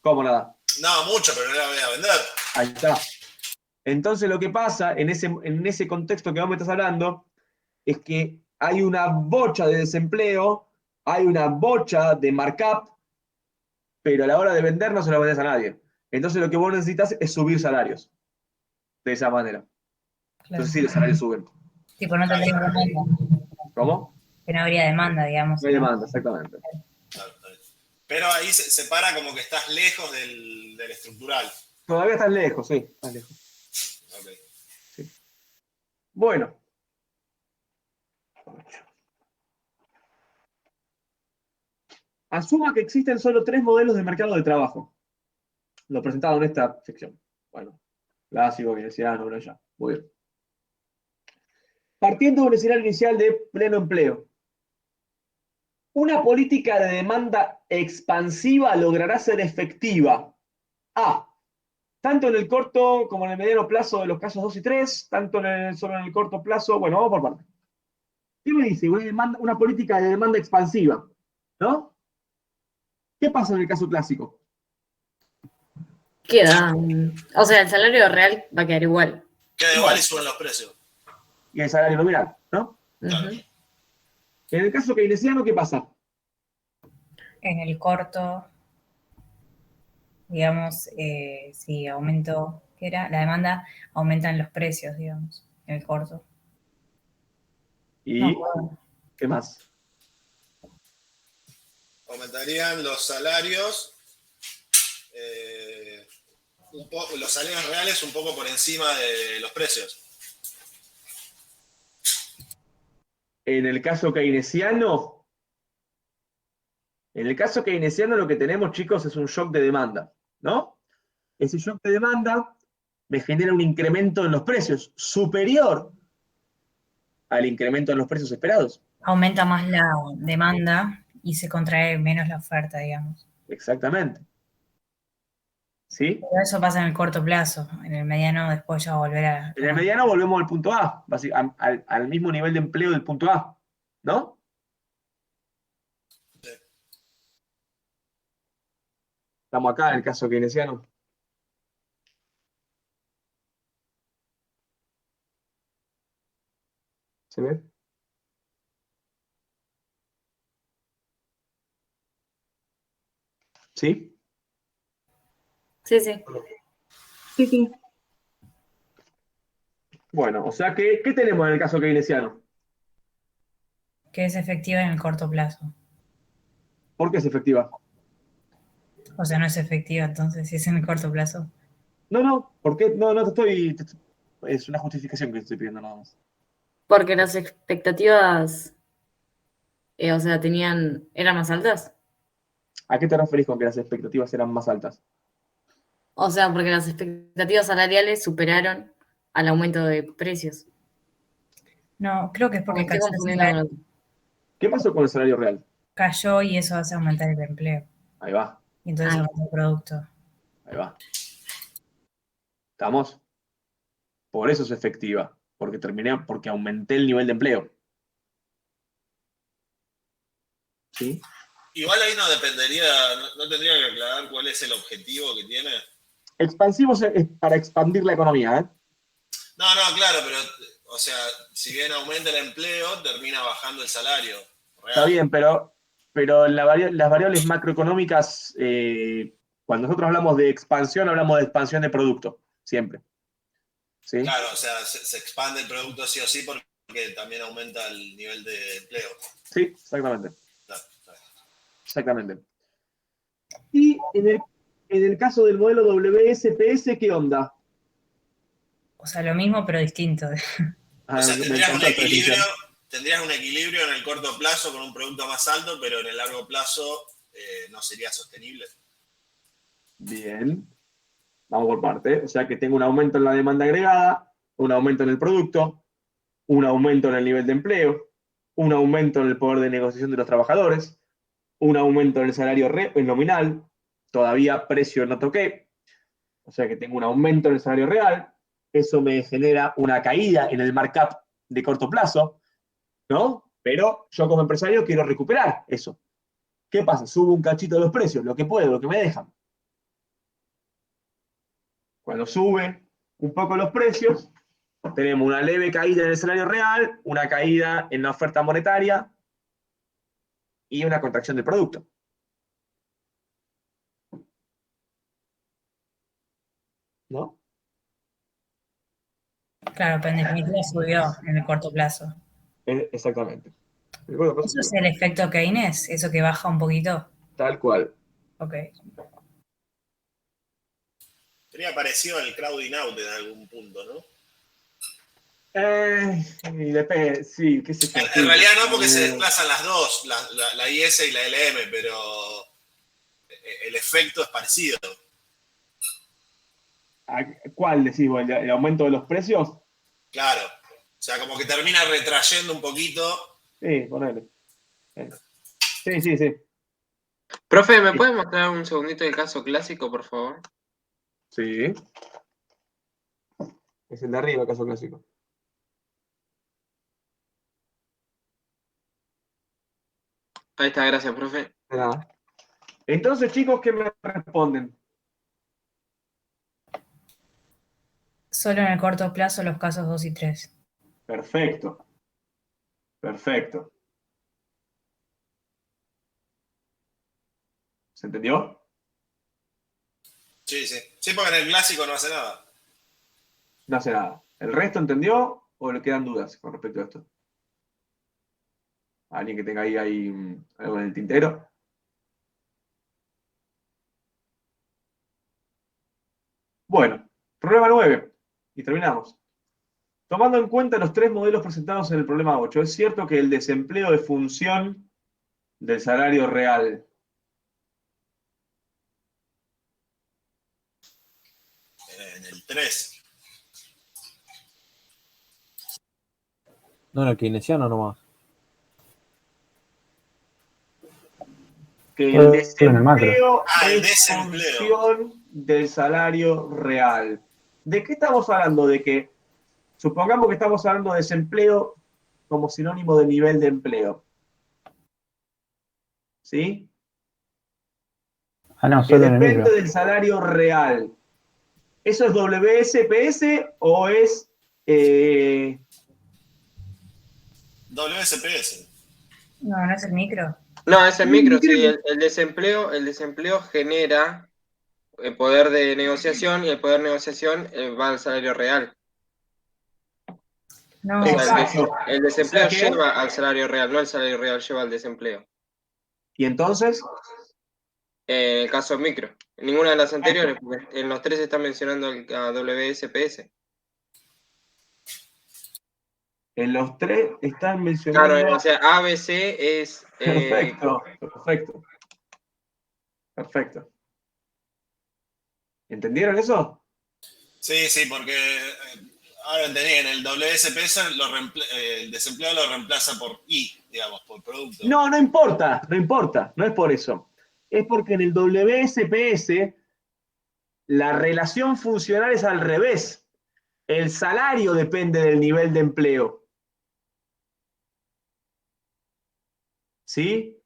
¿Cómo nada? No, mucho, pero no la voy a vender. Ahí está. Entonces lo que pasa en ese contexto que vos me estás hablando es que hay una bocha de desempleo, hay una bocha de markup, pero a la hora de vender no se lo vendés a nadie. Entonces lo que vos necesitas es subir salarios. De esa manera. Claro. Entonces sí, los salarios suben. Tipo, no tendría demanda. ¿Cómo? Que no habría demanda, digamos. No hay demanda, exactamente. Claro. Pero ahí se para como que estás lejos del estructural. Todavía estás lejos, sí, estás lejos. Ok. Sí. Bueno. Asuma que existen solo 3 modelos de mercado de trabajo. Lo presentado en esta sección. Bueno, clásico, keynesiano, uno ya. Muy bien. Partiendo de un escenario inicial de pleno empleo. Una política de demanda expansiva logrará ser efectiva. A. Tanto en el corto como en el mediano plazo de los casos 2 y 3, tanto solo en el corto plazo. Bueno, vamos por partes. ¿Qué me dice? Una política de demanda expansiva, ¿no? ¿Qué pasa en el caso clásico? Queda. O sea, el salario real va a quedar igual. Queda igual y suben los precios. Y el salario nominal, ¿no? Claro. En el caso keynesiano, ¿qué pasa? En el corto, digamos, si aumento, ¿qué era? La demanda, aumentan los precios, digamos, en el corto. ¿Y qué más? Aumentarían los salarios, los salarios reales un poco por encima de los precios. En el caso keynesiano, lo que tenemos, chicos, es un shock de demanda, ¿no? Ese shock de demanda me genera un incremento en los precios superior al incremento en los precios esperados. Aumenta más la demanda y se contrae menos la oferta, digamos. Exactamente. ¿Sí? Pero eso pasa en el corto plazo. En el mediano después ya volverá. En el mediano volvemos al punto A, al mismo nivel de empleo del punto A, ¿no? Estamos acá en el caso keynesiano. ¿Se ve? ¿Sí? Sí, sí. Sí, sí. Bueno, o sea que, ¿qué tenemos en el caso keynesiano? Que es efectiva en el corto plazo. ¿Por qué es efectiva? O sea, no es efectiva, entonces, si es en el corto plazo. No, ¿por qué? No, es una justificación que estoy pidiendo nada más. Porque las expectativas, o sea, eran más altas. ¿A qué te referís con que las expectativas eran más altas? O sea, porque las expectativas salariales superaron al aumento de precios. No, creo que es porque Me estoy cayó, confundiendo con otro. ¿Qué pasó con el salario real? cayó y eso hace aumentar el empleo. Ahí va, Y entonces aumenta el producto. ahí va. ¿Estamos? Por eso es efectiva, porque aumenté el nivel de empleo. ¿Sí? Igual ahí no dependería, no tendría que aclarar cuál es el objetivo que tiene. Expansivo es para expandir la economía, ¿eh? No, claro, pero, o sea, si bien aumenta el empleo, termina bajando el salario real. Está bien, pero las variables macroeconómicas, cuando nosotros hablamos de expansión de producto, siempre. ¿Sí? Claro, o sea, se expande el producto sí o sí porque también aumenta el nivel de empleo. Sí, exactamente. Claro. Exactamente. Y en el caso del modelo WSPS, ¿qué onda? O sea, lo mismo pero distinto. O sea, tendrías un equilibrio en el corto plazo con un producto más alto, pero en el largo plazo no sería sostenible. Bien. Vamos por parte. O sea que tengo un aumento en la demanda agregada, un aumento en el producto, un aumento en el nivel de empleo, un aumento en el poder de negociación de los trabajadores, un aumento en el salario nominal, todavía precio no toqué, o sea que tengo un aumento en el salario real, eso me genera una caída en el markup de corto plazo, ¿no? Pero yo como empresario quiero recuperar eso. ¿Qué pasa? Subo un cachito de los precios, lo que puedo, lo que me dejan. Cuando sube un poco los precios, tenemos una leve caída en el salario real, una caída en la oferta monetaria y una contracción del producto. ¿No? Claro, pero en definitiva subió en el corto plazo. Exactamente. ¿Eso es el efecto Keynes? ¿Eso que baja un poquito? Tal cual. Ok. Sería parecido al crowding out en algún punto, ¿no? Y depende, sí, qué sé yo. En realidad no, porque se desplazan las dos, la IS y la LM, pero el efecto es parecido. ¿Cuál decís vos? ¿El aumento de los precios? Claro. O sea, como que termina retrayendo un poquito. Sí, ponele. Sí. Profe, ¿me puede mostrar un segundito el caso clásico, por favor? Sí. Es el de arriba, el caso clásico. Ahí está, gracias, profe. Nada. Entonces, chicos, ¿qué me responden? Solo en el corto plazo los casos 2 y 3. Perfecto. ¿Se entendió? Sí. Sí, porque en el clásico no hace nada. No hace nada. ¿El resto entendió o le quedan dudas con respecto a esto? ¿Alguien que tenga ahí algo en el tintero? Bueno, problema 9. Y terminamos. Tomando en cuenta los 3 modelos presentados en el problema 8, es cierto que el desempleo es función del salario real. En el 3. No, en el keynesiano nomás. Que el en el macro. desempleo el es desempleo. función del salario real. ¿De qué estamos hablando? De que, supongamos que estamos hablando de desempleo como sinónimo de nivel de empleo. ¿Sí? Ah, no, Que solo en el depende micro. del salario real. ¿Eso es WSPS o es WSPS. No, no es el micro. No, es el micro, sí. El desempleo genera el poder de negociación y el poder de negociación va al salario real. No, O sea, Exacto. el desempleo O sea que- lleva al salario real, no el salario real lleva al desempleo. ¿Y entonces? En el caso micro. En ninguna de las anteriores, porque en los 3 están mencionando a WSPS. En los 3 están Claro, mencionando... o sea, ABC es... Perfecto. ¿Entendieron eso? Sí, porque ahora entendí, en el WSPS el desempleo lo reemplaza por I, digamos, por producto. No importa, no es por eso. Es porque en el WSPS la relación funcional es al revés. El salario depende del nivel de empleo. ¿Sí?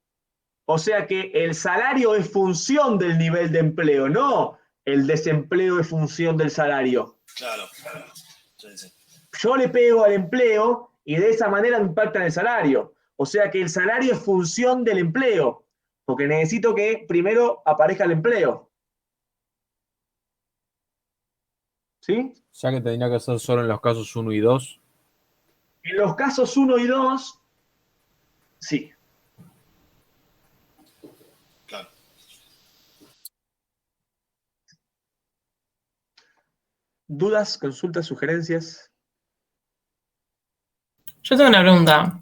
O sea que el salario es función del nivel de empleo, no el desempleo es función del salario. Claro. Sí. Yo le pego al empleo y de esa manera me impacta en el salario. O sea que el salario es función del empleo, porque necesito que primero aparezca el empleo. ¿Sí? Ya que tendría que ser solo en los casos 1 y 2. En los casos 1 y 2, sí. Claro. ¿Dudas, consultas, sugerencias? Yo tengo una pregunta.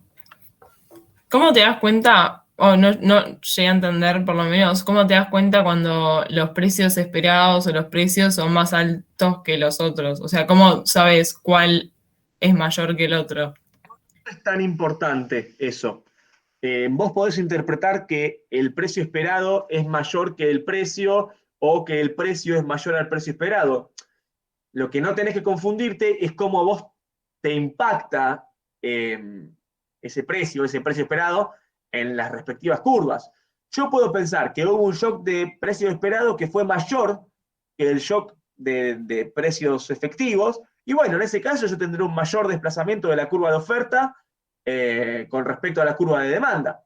¿Cómo te das cuenta, o no llegué a entender por lo menos, cómo te das cuenta cuando los precios esperados o los precios son más altos que los otros? O sea, ¿cómo sabes cuál es mayor que el otro? No es tan importante eso. Vos podés interpretar que el precio esperado es mayor que el precio o que el precio es mayor al precio esperado. Lo que no tenés que confundirte es cómo a vos te impacta ese precio esperado en las respectivas curvas. Yo puedo pensar que hubo un shock de precio esperado que fue mayor que el shock de precios efectivos, y bueno, en ese caso yo tendré un mayor desplazamiento de la curva de oferta con respecto a la curva de demanda.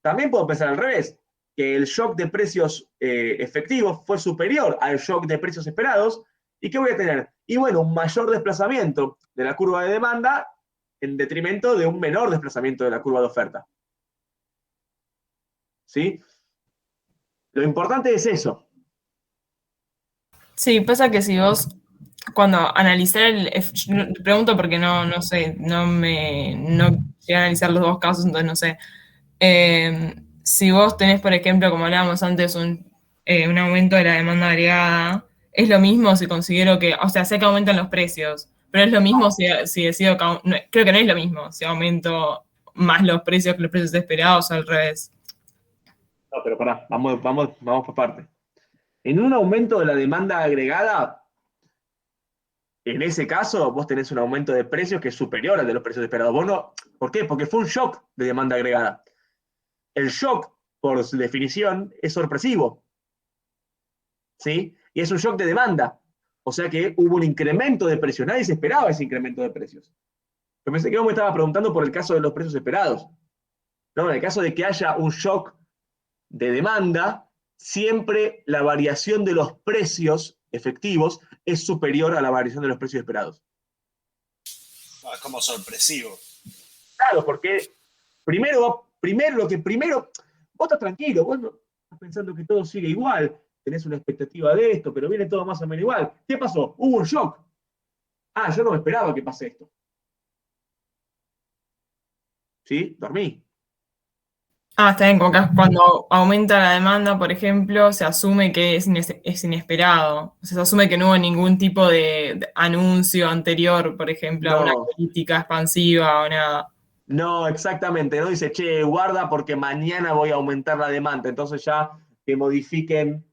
También puedo pensar al revés, que el shock de precios efectivos fue superior al shock de precios esperados. ¿Y qué voy a tener? Y bueno, un mayor desplazamiento de la curva de demanda en detrimento de un menor desplazamiento de la curva de oferta. ¿Sí? Lo importante es eso. Sí, pasa que si vos, cuando analizar pregunto porque no sé, no llegué a analizar los dos casos, entonces no sé. Si vos tenés, por ejemplo, como hablábamos antes, un aumento de la demanda agregada, es lo mismo si considero que, o sea, sé que aumentan los precios, pero es lo mismo si decido que, creo que no es lo mismo si aumento más los precios que los precios esperados o al revés. No, pero pará, vamos por parte. En un aumento de la demanda agregada, en ese caso, vos tenés un aumento de precios que es superior al de los precios esperados. Vos no, ¿por qué? Porque fue un shock de demanda agregada. El shock, por su definición, es sorpresivo. ¿Sí? Y es un shock de demanda. O sea que hubo un incremento de precios. Nadie se esperaba ese incremento de precios. Yo pensé que vos me estabas preguntando por el caso de los precios esperados. No, en el caso de que haya un shock de demanda, siempre la variación de los precios efectivos es superior a la variación de los precios esperados. Es como sorpresivo. Claro, porque primero, vos estás tranquilo, vos no estás pensando que todo sigue igual, tenés una expectativa de esto, pero viene todo más o menos igual. ¿Qué pasó? Hubo un shock. Yo no me esperaba que pase esto. ¿Sí? Dormí. Está bien, como que cuando aumenta la demanda, por ejemplo, se asume que es inesperado. O sea, se asume que no hubo ningún tipo de anuncio anterior, por ejemplo, a una política expansiva o nada. No, exactamente. No dice, che, guarda porque mañana voy a aumentar la demanda. Entonces ya que modifiquen.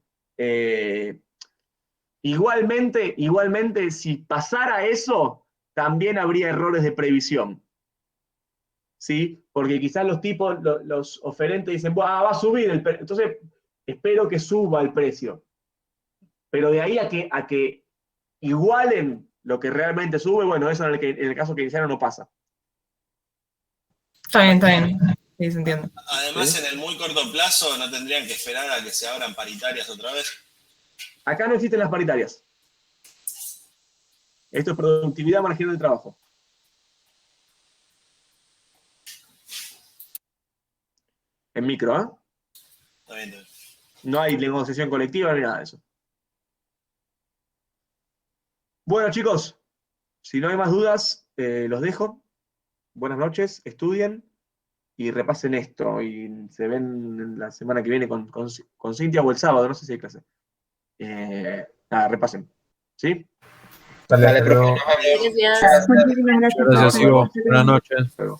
Igualmente, si pasara eso, también habría errores de previsión. ¿Sí? Porque quizás los oferentes dicen, va a subir el precio. Entonces, espero que suba el precio. Pero de ahí a que igualen lo que realmente sube, bueno, eso en el caso que iniciaron no pasa. Está bien. Sí, se entiende. Además, ¿Sí? en el muy corto plazo no tendrían que esperar a que se abran paritarias otra vez. Acá no existen las paritarias. Esto es productividad marginal de trabajo. En micro, ¿eh? Está bien. No hay negociación colectiva ni nada de eso. Bueno, chicos, si no hay más dudas, los dejo. Buenas noches, estudien y repasen esto. Y se ven la semana que viene con Cintia o el sábado, no sé si hay clase. Repasen. ¿Sí? Dale, Dale, profe, luego. nos vemos. Gracias. Muchísimas gracias. Gracias, profe. Ivo. Hasta luego. Buenas noches. Hasta luego.